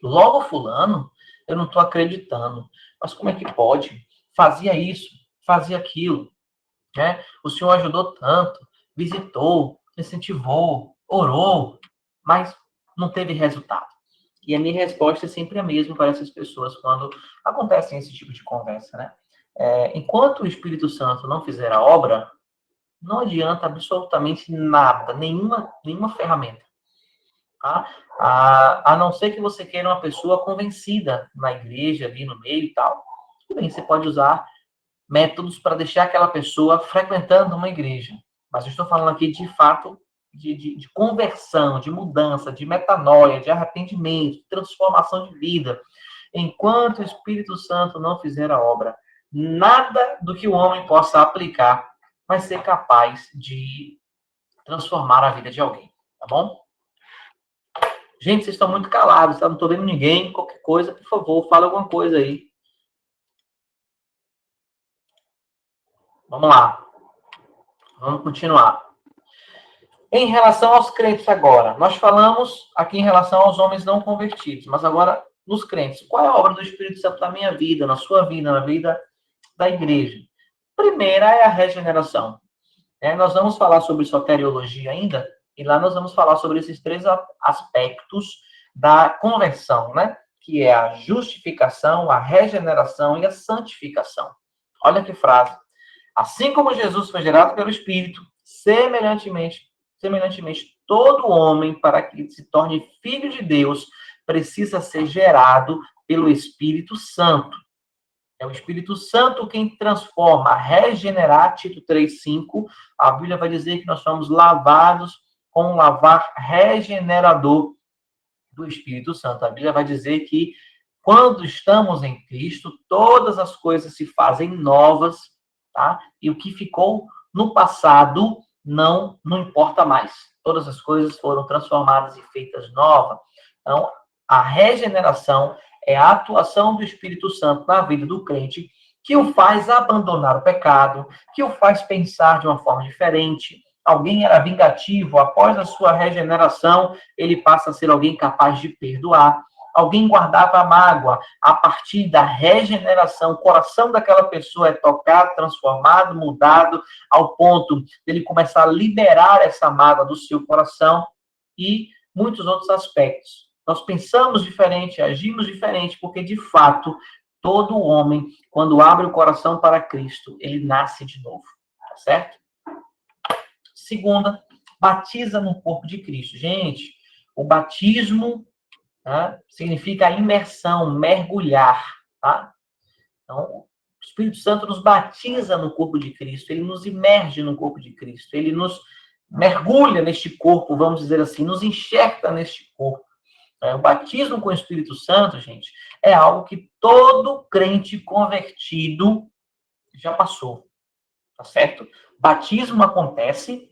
Speaker 2: logo fulano, eu não estou acreditando. Mas como é que pode? Fazia isso, fazia aquilo. O senhor ajudou tanto, visitou, incentivou, orou, mas não teve resultado. E a minha resposta é sempre a mesma para essas pessoas quando acontecem esse tipo de conversa, enquanto o Espírito Santo não fizer a obra, não adianta absolutamente nada, nenhuma ferramenta. Tá? A não ser que você queira uma pessoa convencida na igreja, ali no meio e tal. Tudo bem, você pode usar métodos para deixar aquela pessoa frequentando uma igreja. Mas eu estou falando aqui, de fato, de conversão, de mudança, de metanoia, de arrependimento, de transformação de vida. Enquanto o Espírito Santo não fizer a obra, nada do que o homem possa aplicar vai ser capaz de transformar a vida de alguém. Tá bom? Gente, vocês estão muito calados, tá? Não estou vendo ninguém. Qualquer coisa, por favor, fala alguma coisa aí. Vamos lá. Vamos continuar. Em relação aos crentes agora, nós falamos aqui em relação aos homens não convertidos, mas agora nos crentes. Qual é a obra do Espírito Santo na minha vida, na sua vida, na vida da igreja? Primeira é a regeneração. Nós vamos falar sobre soteriologia ainda, e lá nós vamos falar sobre esses três aspectos da conversão, que é a justificação, a regeneração e a santificação. Olha que frase. Assim como Jesus foi gerado pelo Espírito, semelhantemente, todo homem, para que se torne filho de Deus, precisa ser gerado pelo Espírito Santo. É o Espírito Santo quem transforma, regenerar, Tito 3,5. A Bíblia vai dizer que nós somos lavados com um lavar regenerador do Espírito Santo. A Bíblia vai dizer que Quando estamos em Cristo, todas as coisas se fazem novas, tá? E o que ficou no passado não importa mais. Todas as coisas foram transformadas e feitas novas. Então, a regeneração é a atuação do Espírito Santo na vida do crente, que o faz abandonar o pecado, que o faz pensar de uma forma diferente. Alguém era vingativo, após a sua regeneração, ele passa a ser alguém capaz de perdoar. Alguém guardava a mágoa, a partir da regeneração, o coração daquela pessoa é tocado, transformado, mudado, ao ponto dele começar a liberar essa mágoa do seu coração e muitos outros aspectos. Nós pensamos diferente, agimos diferente, porque, de fato, todo homem, quando abre o coração para Cristo, ele nasce de novo, tá certo? Segunda, batiza no corpo de Cristo. Gente, o batismo, tá, significa imersão, mergulhar, tá? Então, o Espírito Santo nos batiza no corpo de Cristo, ele nos imerge no corpo de Cristo, ele nos mergulha neste corpo, vamos dizer assim, nos enxerta neste corpo. O batismo com o Espírito Santo, gente, é algo que todo crente convertido já passou, tá certo? Batismo acontece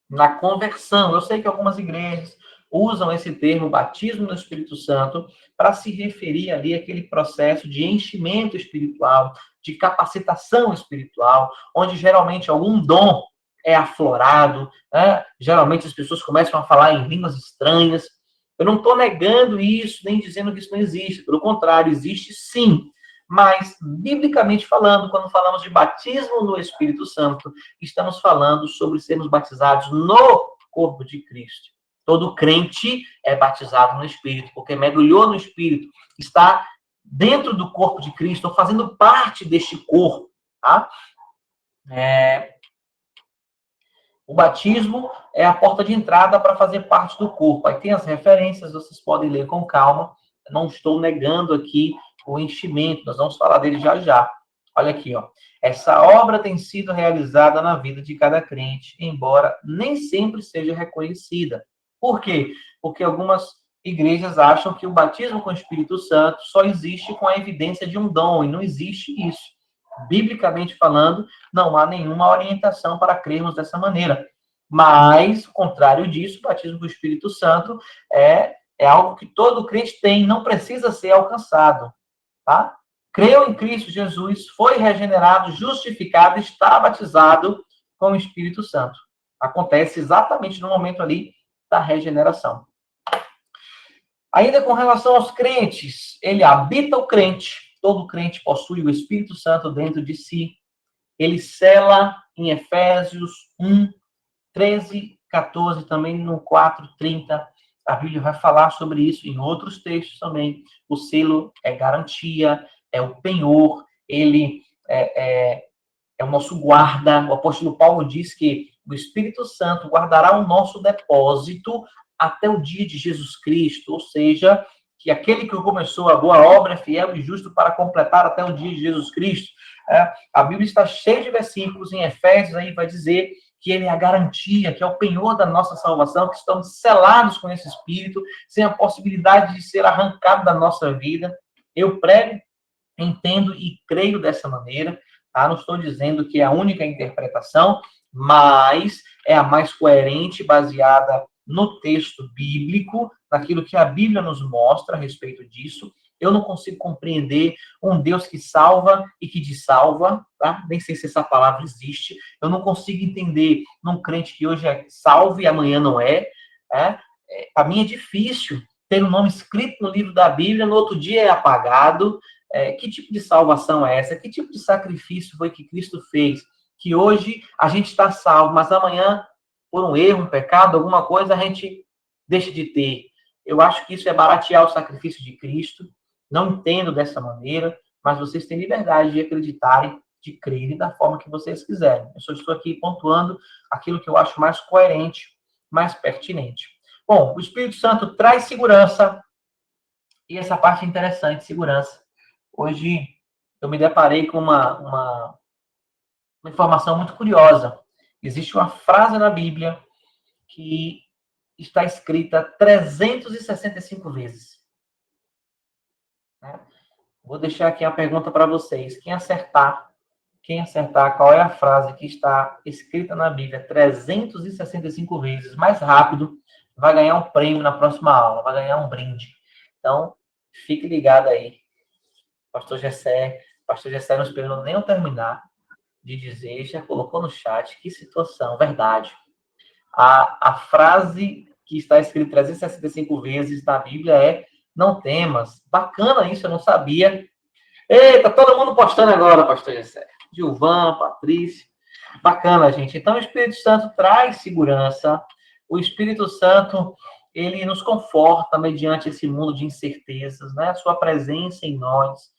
Speaker 2: na conversão. Eu sei que algumas igrejas usam esse termo batismo no Espírito Santo para se referir ali àquele processo de enchimento espiritual, de capacitação espiritual, onde geralmente algum dom é aflorado, né? Geralmente as pessoas começam a falar em línguas estranhas. Eu não estou negando isso, nem dizendo que isso não existe. Pelo contrário, existe sim. Mas, biblicamente falando, quando falamos de batismo no Espírito Santo, estamos falando sobre sermos batizados no corpo de Cristo. Todo crente é batizado no Espírito, porque mergulhou no Espírito, está dentro do corpo de Cristo, fazendo parte deste corpo, tá? O batismo é a porta de entrada para fazer parte do corpo. Aí tem as referências, vocês podem ler com calma. Eu não estou negando aqui o enchimento, nós vamos falar dele já já. Olha aqui, ó. Essa obra tem sido realizada na vida de cada crente, embora nem sempre seja reconhecida. Por quê? Porque algumas igrejas acham que o batismo com o Espírito Santo só existe com a evidência de um dom, e não existe isso. Biblicamente falando, não há nenhuma orientação para crermos dessa maneira. Mas, ao contrário disso, o batismo com o Espírito Santo é algo que todo crente tem, não precisa ser alcançado. Tá? Creu em Cristo Jesus, foi regenerado, justificado, está batizado com o Espírito Santo. Acontece exatamente no momento ali da regeneração. Ainda com relação aos crentes, ele habita o crente. Todo crente possui o Espírito Santo dentro de si. Ele sela em Efésios 1, 13, 14, também no 4, 30. A Bíblia vai falar sobre isso em outros textos também. O selo é garantia, é o penhor, ele é o nosso guarda. O apóstolo Paulo diz que o Espírito Santo guardará o nosso depósito até o dia de Jesus Cristo, ou seja, que aquele que começou a boa obra é fiel e justo para completar até o dia de Jesus Cristo. A Bíblia está cheia de versículos em Efésios, aí vai dizer que ele é a garantia, que é o penhor da nossa salvação, que estamos selados com esse Espírito, sem a possibilidade de ser arrancado da nossa vida. Eu prego, entendo e creio dessa maneira, tá? Não estou dizendo que é a única interpretação, mas é a mais coerente, baseada no texto bíblico, naquilo que a Bíblia nos mostra a respeito disso. Eu não consigo compreender um Deus que salva e que dessalva, tá? Nem sei se essa palavra existe. Eu não consigo entender num crente que hoje é salvo e amanhã não é. Para mim é difícil ter um nome escrito no livro da Bíblia, no outro dia é apagado. Que tipo de salvação é essa? Que tipo de sacrifício foi que Cristo fez? Que hoje a gente está salvo, mas amanhã, por um erro, um pecado, alguma coisa, a gente deixa de ter. Eu acho que isso é baratear o sacrifício de Cristo. Não entendo dessa maneira, mas vocês têm liberdade de acreditarem, de crerem da forma que vocês quiserem. Eu só estou aqui pontuando aquilo que eu acho mais coerente, mais pertinente. Bom, o Espírito Santo traz segurança, e essa parte é interessante, segurança. Hoje eu me deparei com uma informação muito curiosa. Existe uma frase na Bíblia que está escrita 365 vezes. né? Vou deixar aqui a pergunta para vocês. Quem acertar qual é a frase que está escrita na Bíblia 365 vezes mais rápido, vai ganhar um prêmio na próxima aula, vai ganhar um brinde. Então, fique ligado aí. Pastor Gessé não esperou nem eu terminar de dizer, já colocou no chat, que situação, verdade. A frase que está escrita 365 vezes na Bíblia é: não temas. Bacana isso, eu não sabia. Eita, todo mundo postando agora, pastor Gessé. Gilvan, Patrícia. Bacana, gente. Então, o Espírito Santo traz segurança. O Espírito Santo, ele nos conforta mediante esse mundo de incertezas, né? A sua presença em nós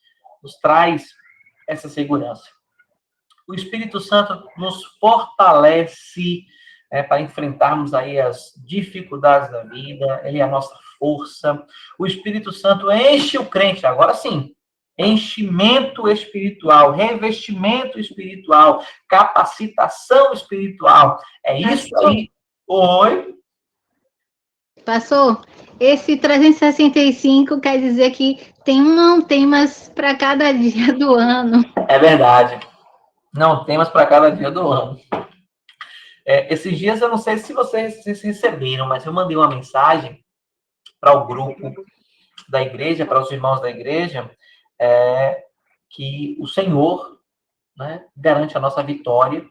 Speaker 2: nos traz essa segurança. O Espírito Santo nos fortalece para enfrentarmos aí as dificuldades da vida. Ele é a nossa força. O Espírito Santo enche o crente, agora sim, enchimento espiritual, revestimento espiritual, capacitação espiritual. É isso aí. Oi?
Speaker 5: Pastor, esse 365 quer dizer que tem um não temas para cada dia do ano.
Speaker 2: É verdade. Não temas para cada dia do ano. Esses dias, eu não sei se vocês receberam, mas eu mandei uma mensagem para o grupo da igreja, para os irmãos da igreja, que o Senhor, né, garante a nossa vitória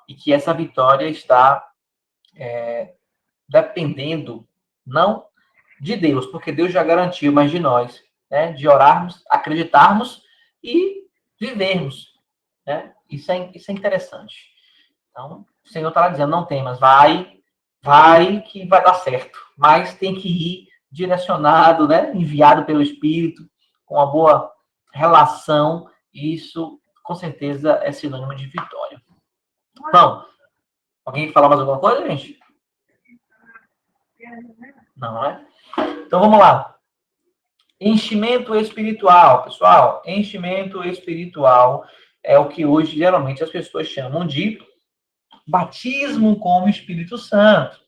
Speaker 2: e que essa vitória está dependendo não de Deus, porque Deus já garantiu, mas de nós, né, de orarmos, acreditarmos e vivermos, né? Isso é interessante. Então, o Senhor está dizendo: não temas, vai que vai dar certo, mas tem que ir direcionado, né, enviado pelo Espírito, com uma boa relação, e isso, com certeza, é sinônimo de vitória. Bom, alguém quer falar mais alguma coisa, gente? Não, né? Então, vamos lá. Enchimento espiritual, pessoal. Enchimento espiritual é o que hoje, geralmente, as pessoas chamam de batismo com o Espírito Santo.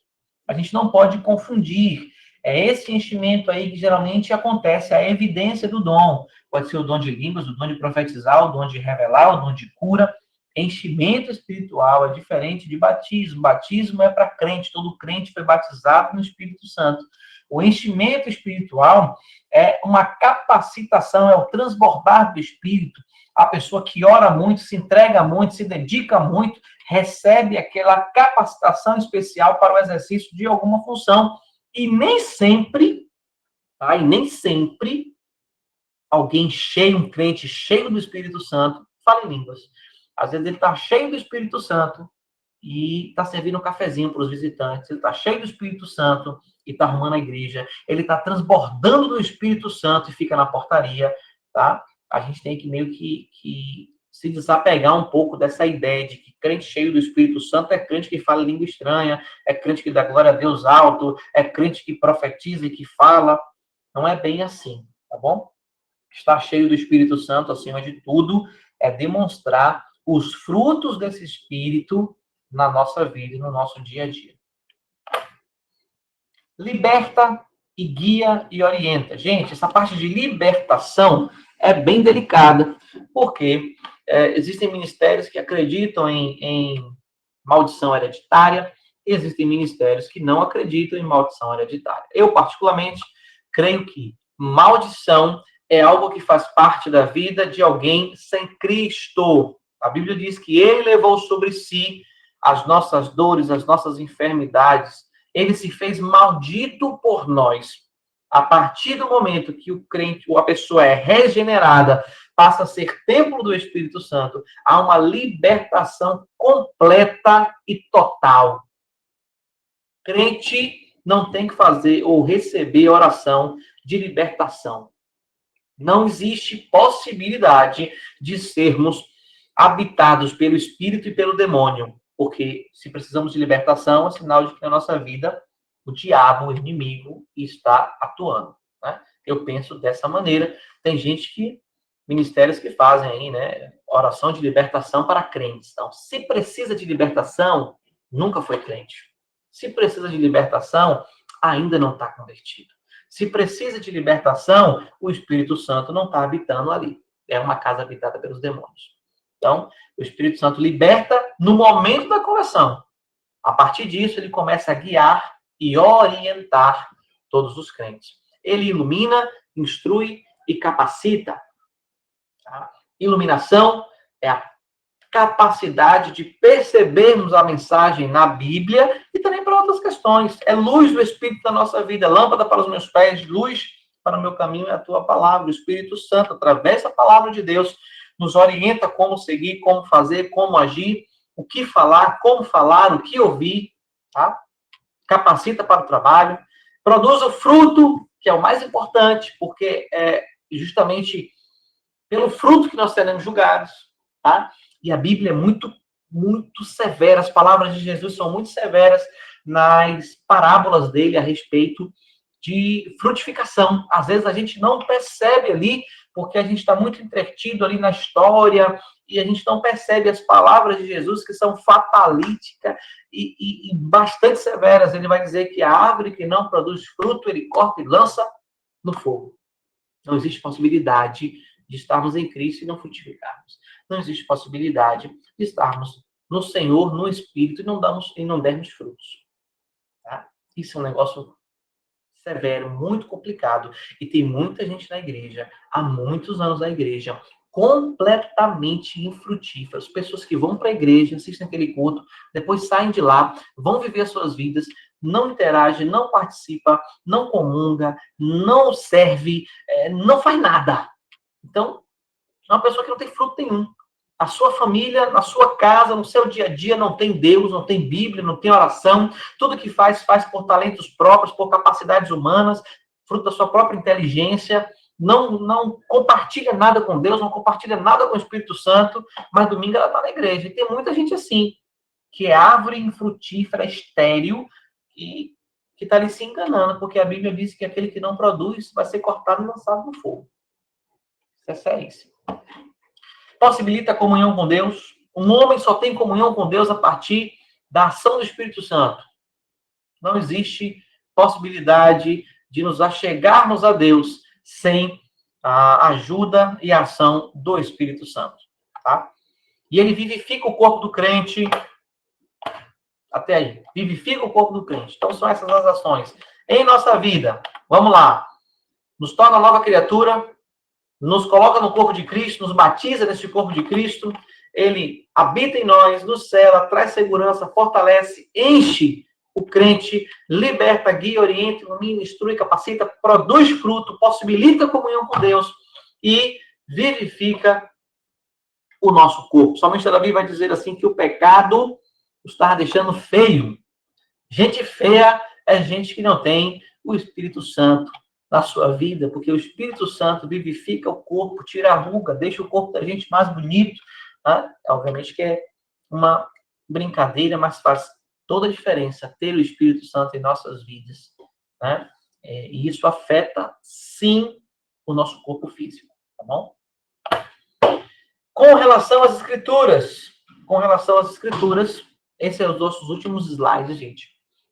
Speaker 2: A gente não pode confundir. É esse enchimento aí que geralmente acontece, a evidência do dom. Pode ser o dom de línguas, o dom de profetizar, o dom de revelar, o dom de cura. Enchimento espiritual é diferente de batismo. Batismo é para crente, todo crente foi batizado no Espírito Santo. O enchimento espiritual é uma capacitação, é o transbordar do Espírito. A pessoa que ora muito, se entrega muito, se dedica muito, recebe aquela capacitação especial para o exercício de alguma função. E nem sempre, tá? E nem sempre alguém cheio, um crente cheio do Espírito Santo, fala em línguas. Às vezes ele está cheio do Espírito Santo e está servindo um cafezinho para os visitantes. Ele está cheio do Espírito Santo e está arrumando a igreja. Ele está transbordando do Espírito Santo e fica na portaria, tá? A gente tem que meio que se desapegar um pouco dessa ideia de que crente cheio do Espírito Santo é crente que fala língua estranha, é crente que dá glória a Deus alto, é crente que profetiza e que fala. Não é bem assim, tá bom? Estar cheio do Espírito Santo, acima de tudo, é demonstrar os frutos desse Espírito na nossa vida e no nosso dia a dia. Liberta e guia e orienta. Gente, essa parte de libertação é bem delicada, porque existem ministérios que acreditam em maldição hereditária, existem ministérios que não acreditam em maldição hereditária. Eu, particularmente, creio que maldição é algo que faz parte da vida de alguém sem Cristo. A Bíblia diz que ele levou sobre si as nossas dores, as nossas enfermidades. Ele se fez maldito por nós. A partir do momento que o crente, ou a pessoa é regenerada, passa a ser templo do Espírito Santo, há uma libertação completa e total. Crente não tem que fazer ou receber oração de libertação. Não existe possibilidade de sermos habitados pelo Espírito e pelo demônio. Porque se precisamos de libertação, é sinal de que na nossa vida o diabo, o inimigo, está atuando. Né? Eu penso dessa maneira. Tem gente que, ministérios que fazem aí, né, oração de libertação para crentes. Então, se precisa de libertação, nunca foi crente. Se precisa de libertação, ainda não está convertido. Se precisa de libertação, o Espírito Santo não está habitando ali. É uma casa habitada pelos demônios. Então, o Espírito Santo liberta no momento da conversão. A partir disso, ele começa a guiar e orientar todos os crentes. Ele ilumina, instrui e capacita. Tá? Iluminação é a capacidade de percebermos a mensagem na Bíblia e também para outras questões. É luz do Espírito na nossa vida, lâmpada para os meus pés, luz para o meu caminho é a tua palavra. O Espírito Santo, através da palavra de Deus, nos orienta como seguir, como fazer, como agir, o que falar, como falar, o que ouvir, tá? Capacita para o trabalho, produz o fruto, que é o mais importante, porque é justamente pelo fruto que nós seremos julgados, tá? E a Bíblia é muito, muito severa, as palavras de Jesus são muito severas nas parábolas dele a respeito de frutificação. Às vezes a gente não percebe ali, porque a gente está muito entretido ali na história, e a gente não percebe as palavras de Jesus, que são fatalíticas e bastante severas. Ele vai dizer que a árvore que não produz fruto, ele corta e lança no fogo. Não existe possibilidade de estarmos em Cristo e não frutificarmos. Não existe possibilidade de estarmos no Senhor, no Espírito, e não dermos frutos. Tá? Isso é um negócio severo, muito complicado. E tem muita gente na igreja, há muitos anos na igreja, completamente infrutíferas. Pessoas que vão para a igreja, assistem aquele culto, depois saem de lá, vão viver as suas vidas, não interage, não participa, não comunga, não serve, não faz nada. Então, é uma pessoa que não tem fruto nenhum. A sua família, na sua casa, no seu dia a dia, não tem Deus, não tem Bíblia, não tem oração. Tudo que faz por talentos próprios, por capacidades humanas, fruto da sua própria inteligência. Não compartilha nada com Deus, não compartilha nada com o Espírito Santo, mas domingo ela está na igreja. E tem muita gente assim, que é árvore infrutífera, estéril, e que está ali se enganando, porque a Bíblia diz que aquele que não produz vai ser cortado e lançado no fogo. Isso é seríssimo. Possibilita a comunhão com Deus. Um homem só tem comunhão com Deus a partir da ação do Espírito Santo. Não existe possibilidade de nos achegarmos a Deus sem a ajuda e a ação do Espírito Santo. Tá? E ele vivifica o corpo do crente. Até aí. Vivifica o corpo do crente. Então são essas as ações. Em nossa vida, vamos lá. Nos torna nova criatura, nos coloca no corpo de Cristo, nos batiza nesse corpo de Cristo, ele habita em nós, nos cela, traz segurança, fortalece, enche o crente, liberta, guia, orienta, ilumina, instrui, capacita, produz fruto, possibilita a comunhão com Deus e vivifica o nosso corpo. Somente Davi vai dizer assim que o pecado está deixando feio. Gente feia é gente que não tem o Espírito Santo na sua vida, porque o Espírito Santo vivifica o corpo, tira a ruga, deixa o corpo da gente mais bonito. Tá? Obviamente que é uma brincadeira, mas faz toda a diferença ter o Espírito Santo em nossas vidas. Né? E isso afeta, sim, o nosso corpo físico. Tá bom? Com relação às Escrituras, esses são os nossos últimos slides, gente.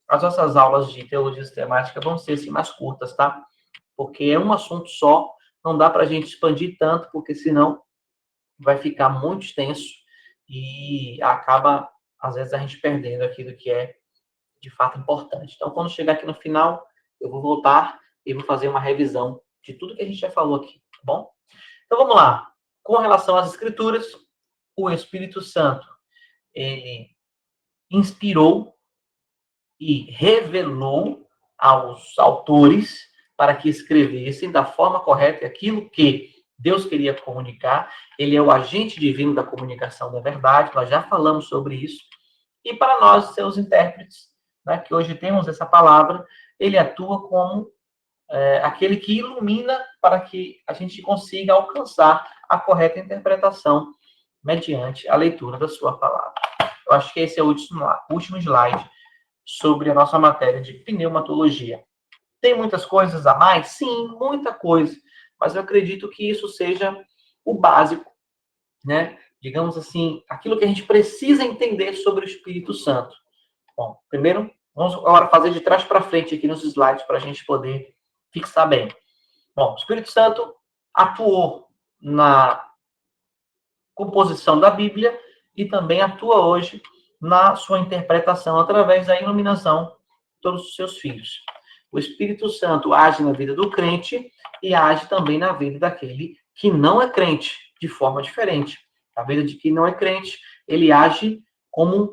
Speaker 2: As nossas aulas de teologia sistemática vão ser assim, mais curtas, tá? Porque é um assunto só, não dá para a gente expandir tanto, porque senão vai ficar muito extenso e acaba, às vezes, a gente perdendo aquilo que é, de fato, importante. Então, quando chegar aqui no final, eu vou voltar e vou fazer uma revisão de tudo que a gente já falou aqui, tá bom? Então, vamos lá. Com relação às Escrituras, o Espírito Santo, ele inspirou e revelou aos autores para que escrevessem da forma correta aquilo que Deus queria comunicar. Ele é o agente divino da comunicação da verdade, nós já falamos sobre isso. E para nós, seus intérpretes, né, que hoje temos essa palavra, ele atua como aquele que ilumina para que a gente consiga alcançar a correta interpretação mediante a leitura da sua palavra. Eu acho que esse é o último slide sobre a nossa matéria de pneumatologia. Tem muitas coisas a mais? Sim, muita coisa. Mas eu acredito que isso seja o básico, né? Digamos assim, aquilo que a gente precisa entender sobre o Espírito Santo. Bom, primeiro, vamos agora fazer de trás para frente aqui nos slides para a gente poder fixar bem. Bom, o Espírito Santo atuou na composição da Bíblia e também atua hoje na sua interpretação através da iluminação de todos os seus filhos. O Espírito Santo age na vida do crente e age também na vida daquele que não é crente, de forma diferente. Na vida de quem não é crente, ele age como...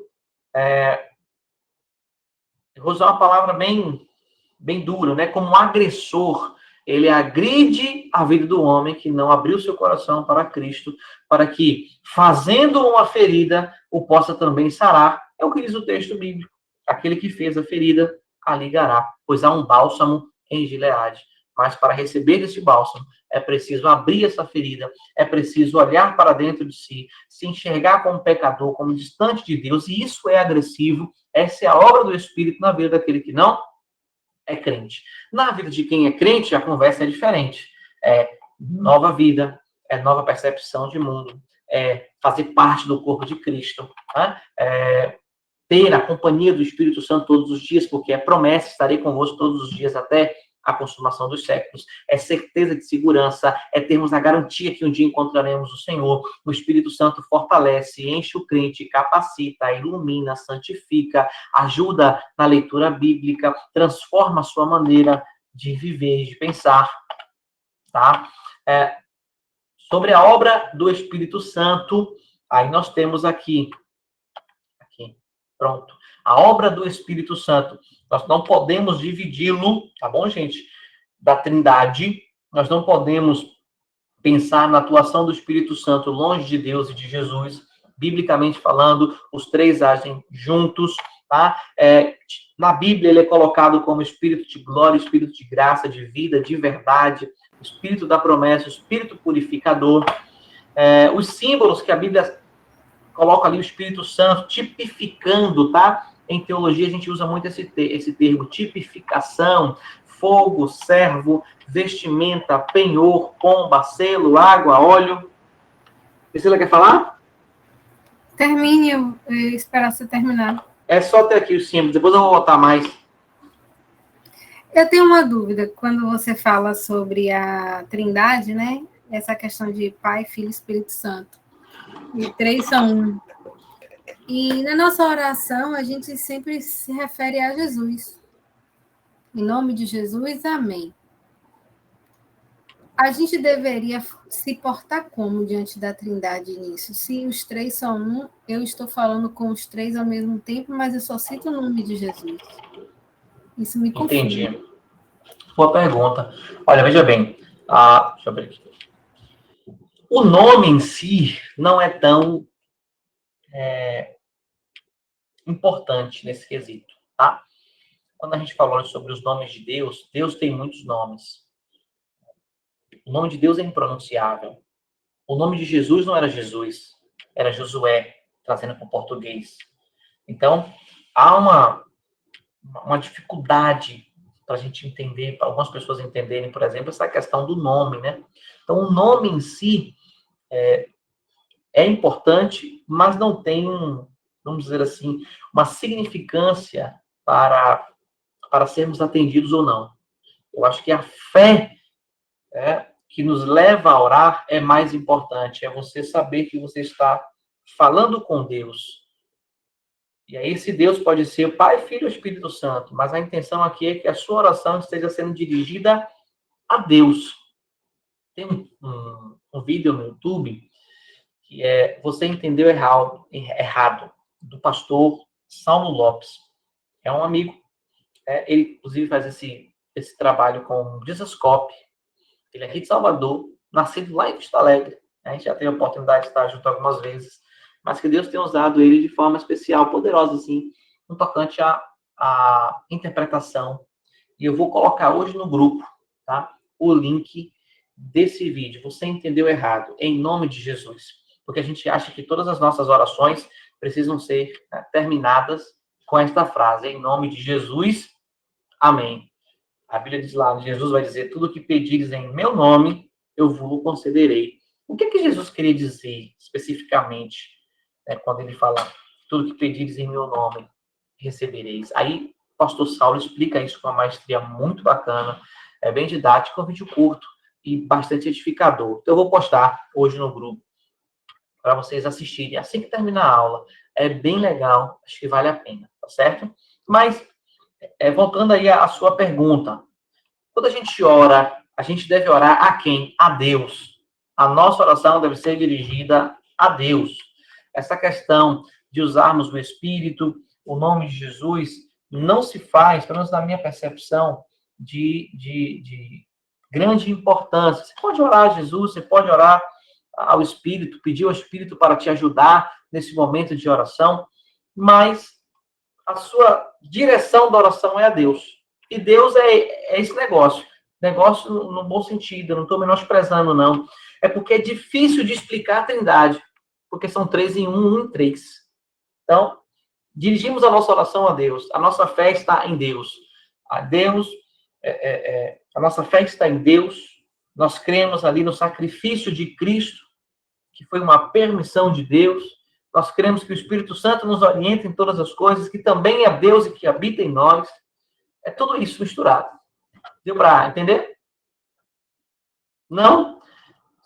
Speaker 2: eu vou usar uma palavra bem dura, né? Como um agressor. Ele agride a vida do homem que não abriu seu coração para Cristo, para que, fazendo uma ferida, o possa também sarar. É o que diz o texto bíblico. Aquele que fez a ferida, a ligará, pois há um bálsamo em Gileade. Mas para receber esse bálsamo, é preciso abrir essa ferida, é preciso olhar para dentro de si, se enxergar como pecador, como distante de Deus, e isso é agressivo. Essa é a obra do Espírito na vida daquele que não é crente. Na vida de quem é crente, a conversa é diferente. É nova vida, é nova percepção de mundo, é fazer parte do corpo de Cristo, né? Ter a companhia do Espírito Santo todos os dias, porque é promessa, estarei convosco todos os dias até a consumação dos séculos. É certeza de segurança, é termos a garantia que um dia encontraremos o Senhor. O Espírito Santo fortalece, enche o crente, capacita, ilumina, santifica, ajuda na leitura bíblica, transforma a sua maneira de viver, de pensar, tá? Sobre a obra do Espírito Santo, aí nós temos aqui, pronto. A obra do Espírito Santo, nós não podemos dividi-lo, tá bom, gente? Da Trindade, nós não podemos pensar na atuação do Espírito Santo longe de Deus e de Jesus. Biblicamente falando, os três agem juntos, tá? Na Bíblia, ele é colocado como Espírito de glória, Espírito de graça, de vida, de verdade, Espírito da promessa, Espírito purificador. Os símbolos que a Bíblia coloca ali o Espírito Santo, tipificando, tá? Em teologia, a gente usa muito esse termo, tipificação, fogo, servo, vestimenta, penhor, pomba, selo, água, óleo. Priscila, quer falar?
Speaker 3: Termine, eu espero você terminar.
Speaker 2: É só ter aqui os símbolos, depois eu vou botar mais.
Speaker 3: Eu tenho uma dúvida, quando você fala sobre a Trindade, né? Essa questão de Pai, Filho e Espírito Santo. E três são um. E na nossa oração, a gente sempre se refere a Jesus. Em nome de Jesus, amém. A gente deveria se portar como diante da Trindade nisso? Se os três são um, eu estou falando com os três ao mesmo tempo, mas eu só cito o nome de Jesus. Isso me confunde.
Speaker 2: Entendi. Boa pergunta. Olha, veja bem. Deixa eu ver aqui. O nome em si não é tão importante nesse quesito, tá? Quando a gente falou sobre os nomes de Deus, Deus tem muitos nomes. O nome de Deus é impronunciável. O nome de Jesus não era Jesus, era Josué, trazendo para o português. Então, há uma dificuldade para a gente entender, para algumas pessoas entenderem, por exemplo, essa questão do nome, né? Então, o nome em si é importante, mas não tem vamos dizer assim, uma significância para sermos atendidos ou não. Eu acho que a fé que nos leva a orar é mais importante. É você saber que você está falando com Deus. E aí esse Deus pode ser o Pai, Filho e Espírito Santo, mas a intenção aqui é que a sua oração esteja sendo dirigida a Deus. Tem um vídeo no YouTube que Você Entendeu Errado, do pastor Saulo Lopes. É um amigo. Ele, inclusive, faz esse trabalho com o Jesuscope. Ele é aqui de Salvador, nascido lá em Vista Alegre. A gente já teve a oportunidade de estar junto algumas vezes, mas que Deus tenha usado ele de forma especial, poderosa, assim, no tocante à interpretação. E eu vou colocar hoje no grupo, tá? O link desse vídeo. Você entendeu errado, em nome de Jesus. Porque a gente acha que todas as nossas orações precisam ser terminadas com esta frase, em nome de Jesus, amém. A Bíblia diz lá, Jesus vai dizer, tudo o que pedires em meu nome, eu vos concederei. O que Jesus queria dizer, especificamente, quando ele fala, tudo que pedires em meu nome, recebereis. Aí, o pastor Saulo explica isso com uma maestria muito bacana. É bem didático, é um vídeo curto e bastante edificador. Então, eu vou postar hoje no grupo para vocês assistirem assim que terminar a aula. É bem legal, acho que vale a pena, tá certo? Mas, voltando aí à sua pergunta, quando a gente ora, a gente deve orar a quem? A Deus. A nossa oração deve ser dirigida a Deus. Essa questão de usarmos o Espírito, o nome de Jesus, não se faz, pelo menos na minha percepção, de grande importância. Você pode orar a Jesus, você pode orar ao Espírito, pedir ao Espírito para te ajudar nesse momento de oração, mas a sua direção da oração é a Deus. E Deus é esse negócio. Negócio no bom sentido, eu não estou menosprezando, não. É porque é difícil de explicar a Trindade, porque são 3 em 1, 1 em 3. Então, dirigimos a nossa oração a Deus. A nossa fé está em Deus. A nossa fé está em Deus. Nós cremos ali no sacrifício de Cristo, que foi uma permissão de Deus. Nós cremos que o Espírito Santo nos orienta em todas as coisas, que também é Deus e que habita em nós. É tudo isso misturado. Deu para entender? Não? Não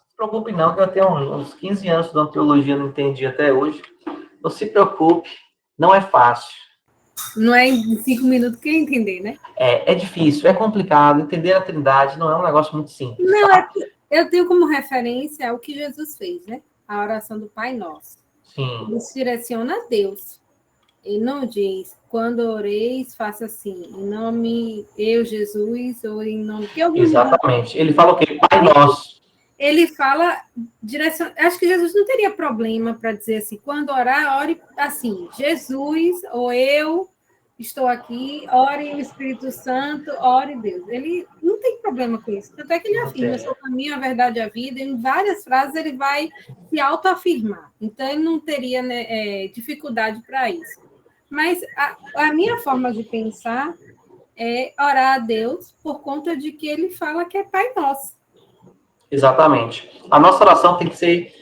Speaker 2: se preocupe não, que eu tenho uns 15 anos estudando teologia, não entendi até hoje. Não se preocupe, não é fácil.
Speaker 3: Não é em 5 minutos que eu entender, né?
Speaker 2: É difícil, é complicado. Entender a Trindade não é um negócio muito simples.
Speaker 3: Não, eu tenho como referência o que Jesus fez, né? A oração do Pai Nosso.
Speaker 2: Sim.
Speaker 3: Ele se direciona a Deus. Ele não diz, quando oreis, faça assim, em nome eu, Jesus, ou em nome...
Speaker 2: Exatamente. Ele fala o quê? Pai Nosso.
Speaker 3: Ele fala, acho que Jesus não teria problema para dizer assim, quando orar, ore assim, Jesus, ou eu estou aqui, ore o Espírito Santo, ore Deus. Ele não tem problema com isso. Tanto é que ele afirma, eu sou o caminho, a verdade e a vida. Em várias frases ele vai se autoafirmar. Então, ele não teria, né, dificuldade para isso. Mas a minha forma de pensar é orar a Deus por conta de que ele fala que é Pai Nosso.
Speaker 2: Exatamente. A nossa oração tem que ser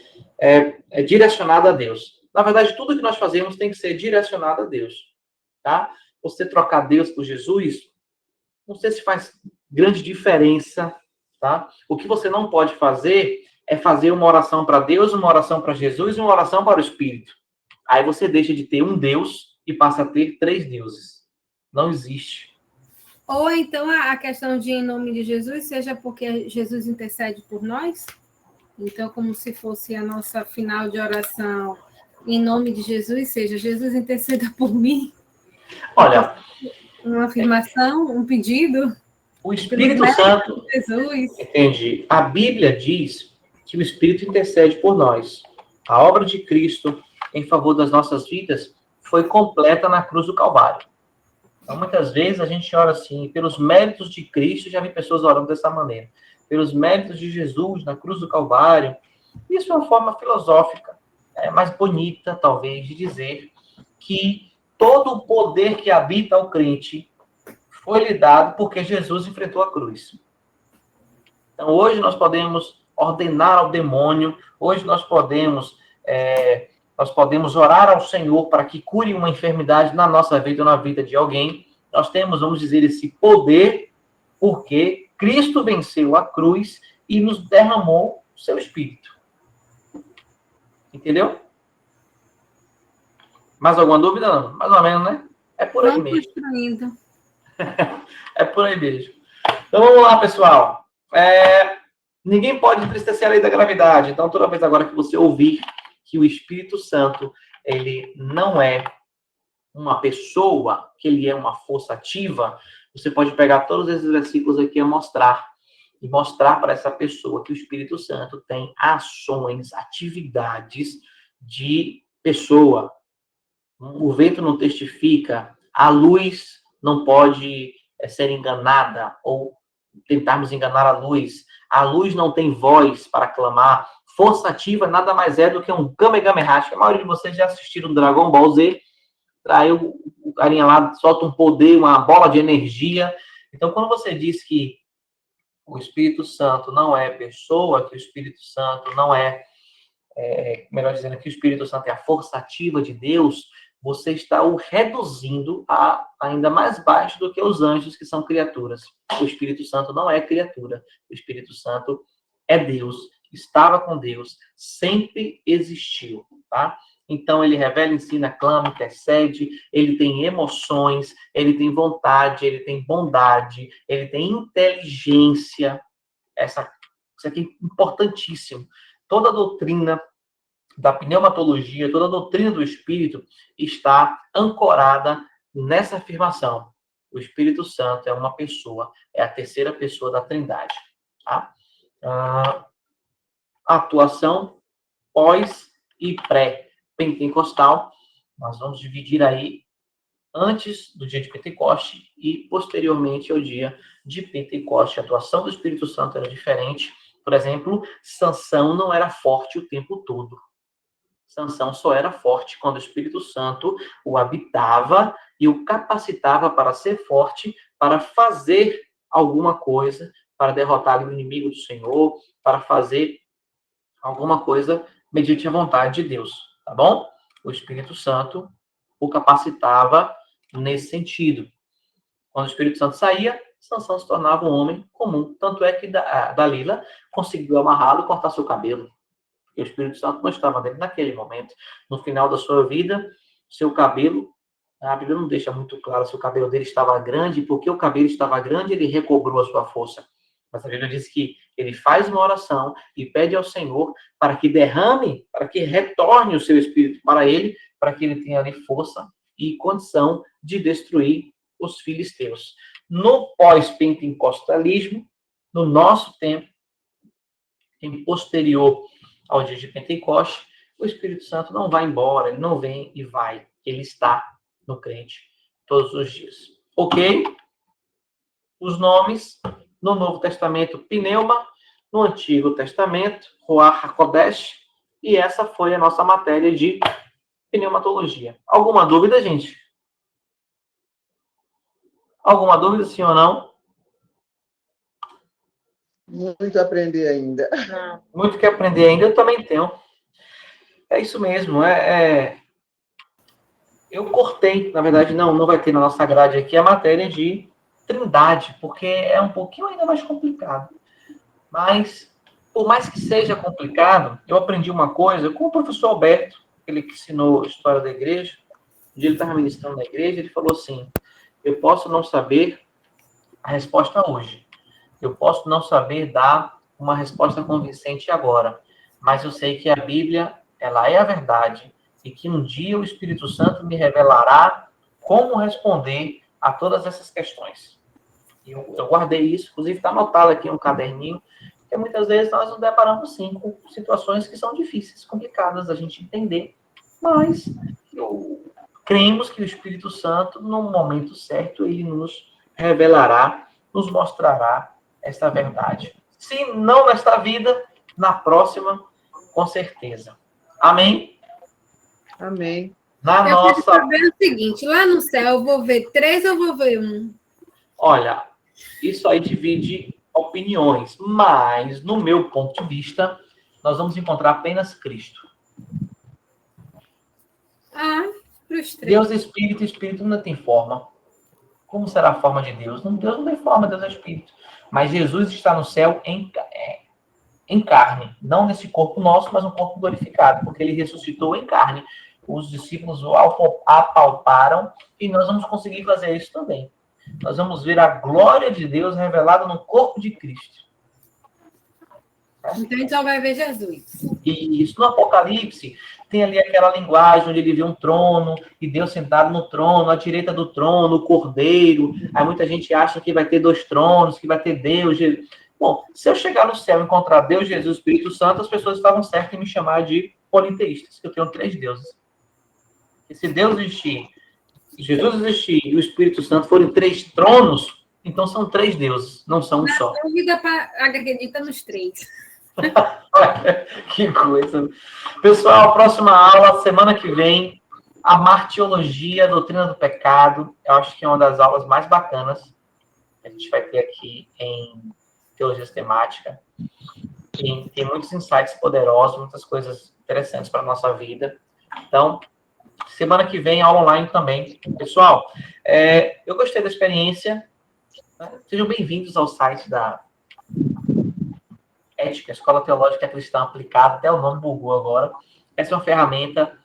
Speaker 2: direcionada a Deus. Na verdade, tudo que nós fazemos tem que ser direcionado a Deus. Tá? Você trocar Deus por Jesus, não sei se faz grande diferença. Tá? O que você não pode fazer é fazer uma oração para Deus, uma oração para Jesus e uma oração para o Espírito. Aí você deixa de ter um Deus e passa a ter 3 deuses. Não existe.
Speaker 3: Ou então a questão de em nome de Jesus seja porque Jesus intercede por nós. Então, como se fosse a nossa final de oração, em nome de Jesus, seja Jesus interceda por mim.
Speaker 2: Olha,
Speaker 3: uma afirmação, um pedido.
Speaker 2: O Espírito Santo,
Speaker 3: Jesus.
Speaker 2: Entendi. A Bíblia diz que o Espírito intercede por nós. A obra de Cristo em favor das nossas vidas foi completa na cruz do Calvário. Então, muitas vezes a gente ora assim, pelos méritos de Cristo, já vi pessoas orando dessa maneira, pelos méritos de Jesus na cruz do Calvário. Isso é uma forma filosófica, mais bonita, talvez, de dizer que todo o poder que habita o crente foi lhe dado porque Jesus enfrentou a cruz. Então, hoje nós podemos ordenar ao demônio, hoje nós podemos orar ao Senhor para que cure uma enfermidade na nossa vida ou na vida de alguém. Nós temos, vamos dizer, esse poder porque Cristo venceu a cruz e nos derramou o seu Espírito. Entendeu? Mais alguma dúvida? Não? Mais ou menos, né? É por aí mesmo. É por aí mesmo. Então, vamos lá, pessoal. Ninguém pode entristecer a lei da gravidade. Então, toda vez agora que você ouvir que o Espírito Santo, ele não é uma pessoa, que ele é uma força ativa, você pode pegar todos esses versículos aqui e mostrar para essa pessoa que o Espírito Santo tem ações, atividades de pessoa. O vento não testifica, a luz não pode ser enganada ou tentarmos enganar a luz não tem voz para clamar. Força ativa nada mais é do que um Kamehameha. Acho que a maioria de vocês já assistiram Dragon Ball Z. Aí o carinha lá solta um poder, uma bola de energia. Então, quando você diz que o Espírito Santo não é pessoa, que o Espírito Santo não melhor dizendo, que o Espírito Santo é a força ativa de Deus, você está o reduzindo a ainda mais baixo do que os anjos, que são criaturas. O Espírito Santo não é criatura. O Espírito Santo é Deus, estava com Deus, sempre existiu, tá? Então, ele revela, ensina, clama, intercede, ele tem emoções, ele tem vontade, ele tem bondade, ele tem inteligência. Isso aqui é importantíssimo. Toda a doutrina da pneumatologia, toda a doutrina do Espírito está ancorada nessa afirmação. O Espírito Santo é uma pessoa, é a terceira pessoa da Trindade. Tá? A atuação pós e pré-pentecostal, nós vamos dividir aí antes do dia de Pentecoste e posteriormente ao dia de Pentecoste. A atuação do Espírito Santo era diferente. Por exemplo, Sansão não era forte o tempo todo. Sansão só era forte quando o Espírito Santo o habitava e o capacitava para ser forte, para fazer alguma coisa, para derrotar o inimigo do Senhor, para fazer alguma coisa mediante a vontade de Deus, tá bom? O Espírito Santo o capacitava nesse sentido. Quando o Espírito Santo saía, Sansão se tornava um homem comum. Tanto é que Dalila conseguiu amarrá-lo e cortar seu cabelo. Porque o Espírito Santo não estava dele naquele momento. No final da sua vida, seu cabelo, a Bíblia não deixa muito claro se o cabelo dele estava grande, porque o cabelo estava grande, ele recobrou a sua força. Mas a Bíblia diz que ele faz uma oração e pede ao Senhor para que derrame, para que retorne o seu espírito para ele, para que ele tenha ali força e condição de destruir os filisteus. No pós-pentecostalismo, no nosso tempo, em posterior ao dia de Pentecoste, o Espírito Santo não vai embora, ele não vem e vai. Ele está no crente todos os dias. Ok? Os nomes, no Novo Testamento, pneuma, no Antigo Testamento, Ruach HaKodesh, e essa foi a nossa matéria de pneumatologia. Alguma dúvida, gente? Alguma dúvida, sim ou não?
Speaker 1: Muito a aprender ainda.
Speaker 2: Muito que aprender ainda, eu também tenho. É isso mesmo. Eu cortei, na verdade, não vai ter na nossa grade aqui a matéria de Trindade, porque é um pouquinho ainda mais complicado. Mas, por mais que seja complicado, eu aprendi uma coisa com o professor Alberto, ele que ensinou a história da igreja. Um dia ele estava ministrando na igreja, ele falou assim: eu posso não saber a resposta hoje. Eu posso não saber dar uma resposta convincente agora. Mas eu sei que a Bíblia, ela é a verdade. E que um dia o Espírito Santo me revelará como responder a todas essas questões. Eu guardei isso, inclusive está anotado aqui em um caderninho, porque muitas vezes nós nos deparamos, sim, com situações que são difíceis, complicadas da gente entender. Mas cremos que o Espírito Santo, no momento certo, ele nos revelará, nos mostrará esta verdade. Se não nesta vida, na próxima, com certeza. Amém?
Speaker 1: Amém.
Speaker 3: Eu quero saber o seguinte, lá no céu eu vou ver 3 ou vou ver 1?
Speaker 2: Olha, isso aí divide opiniões, mas, no meu ponto de vista, nós vamos encontrar apenas Cristo.
Speaker 3: Para os 3.
Speaker 2: Deus é Espírito, e Espírito não tem forma. Como será a forma de Deus? Deus não tem forma, Deus é Espírito. Mas Jesus está no céu em carne. Não nesse corpo nosso, mas um corpo glorificado, porque ele ressuscitou em carne. Os discípulos o apalparam e nós vamos conseguir fazer isso também. Nós vamos ver a glória de Deus revelada no corpo de Cristo.
Speaker 3: Então a gente só vai ver Jesus.
Speaker 2: E isso no Apocalipse tem ali aquela linguagem onde ele vê um trono e Deus sentado no trono, à direita do trono, o Cordeiro. Aí muita gente acha que vai ter 2 tronos, que vai ter Deus. Bom, se eu chegar no céu e encontrar Deus, Jesus e Espírito Santo, as pessoas estavam certas em me chamar de politeístas, que eu tenho 3 deuses. E se Deus existir, Jesus existir e o Espírito Santo forem 3 tronos, então são 3 deuses, não são um só.
Speaker 3: Na dúvida, acredita nos 3.
Speaker 2: Que coisa. Pessoal, a próxima aula, semana que vem, a martiologia, a doutrina do pecado. Eu acho que é uma das aulas mais bacanas que a gente vai ter aqui em teologia sistemática. Tem muitos insights poderosos, muitas coisas interessantes para a nossa vida. Então, Semana que vem, aula online também. Pessoal, eu gostei da experiência. Sejam bem-vindos ao site da Ética, Escola Teológica Cristã Aplicada. Até o nome bugou agora. Essa é uma ferramenta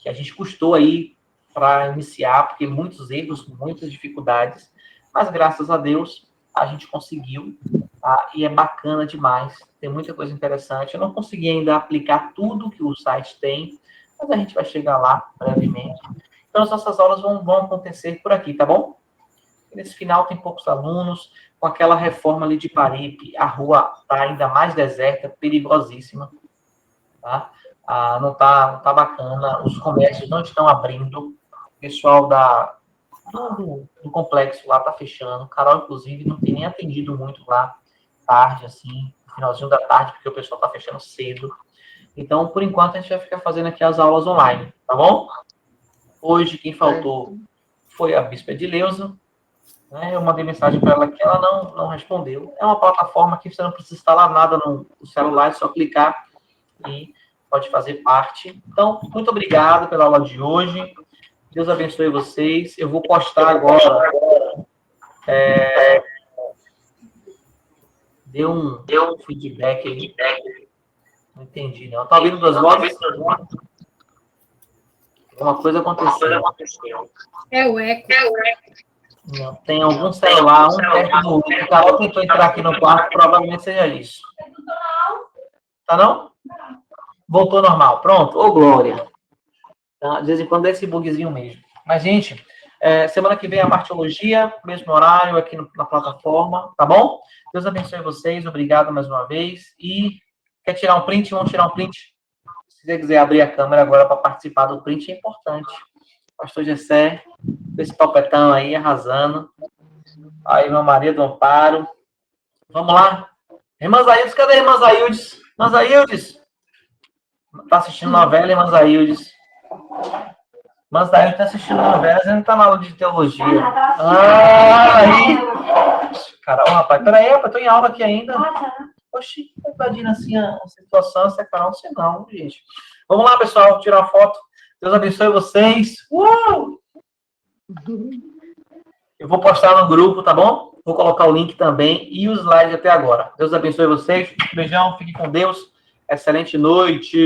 Speaker 2: que a gente custou aí para iniciar, porque muitos erros, muitas dificuldades, mas graças a Deus a gente conseguiu, tá? E é bacana demais, tem muita coisa interessante. Eu não consegui ainda aplicar tudo que o site tem, mas a gente vai chegar lá brevemente. Então, as nossas aulas vão acontecer por aqui, tá bom? Nesse final tem poucos alunos, com aquela reforma ali de Paripe, a rua está ainda mais deserta, perigosíssima, tá? Não tá bacana, os comércios não estão abrindo, o pessoal do complexo lá tá fechando, Carol, inclusive, não tem nem atendido muito lá, tarde, assim, no finalzinho da tarde, porque o pessoal tá fechando cedo. Então, por enquanto, a gente vai ficar fazendo aqui as aulas online, tá bom? Hoje, quem faltou foi a Bispa Edileuza, né? Eu mandei mensagem para ela que ela não respondeu. É uma plataforma que você não precisa instalar nada no celular, é só clicar e pode fazer parte. Então, muito obrigado pela aula de hoje. Deus abençoe vocês. Eu vou postar agora. Deu um feedback aí. Não entendi, não. Tá ouvindo duas vozes? Alguma coisa aconteceu.
Speaker 3: É o eco.
Speaker 2: Não, tem algum celular, um perto do outro. O Carol tentou entrar aqui no quarto, provavelmente seja isso. Tá não? Voltou normal. Pronto. Ô, Glória. Tá? De vez em quando é esse bugzinho mesmo. Mas, gente, semana que vem a Martiologia, mesmo horário aqui na plataforma, tá bom? Deus abençoe vocês. Obrigado mais uma vez. E quer tirar um print? Vamos tirar um print? Se você quiser abrir a câmera agora para participar do print, é importante. Pastor Gessé, esse topetão aí, arrasando. Aí, irmã Maria do Amparo. Vamos lá. Irmã Zaildes, cadê a irmã Zaildes? Irmã Zaildes? Tá assistindo novela, irmã Zaildes? Irmã Zaildes tá assistindo novela, você não tá na aula de teologia. Aí. Carol, rapaz, peraí, eu tô em aula aqui ainda. Oxi, tá invadindo assim a situação, essa Carol, não sei não, gente. Vamos lá, pessoal, tirar uma foto. Deus abençoe vocês. Eu vou postar no grupo, tá bom? Vou colocar o link também e os slides até agora. Deus abençoe vocês. Beijão, fique com Deus. Excelente noite.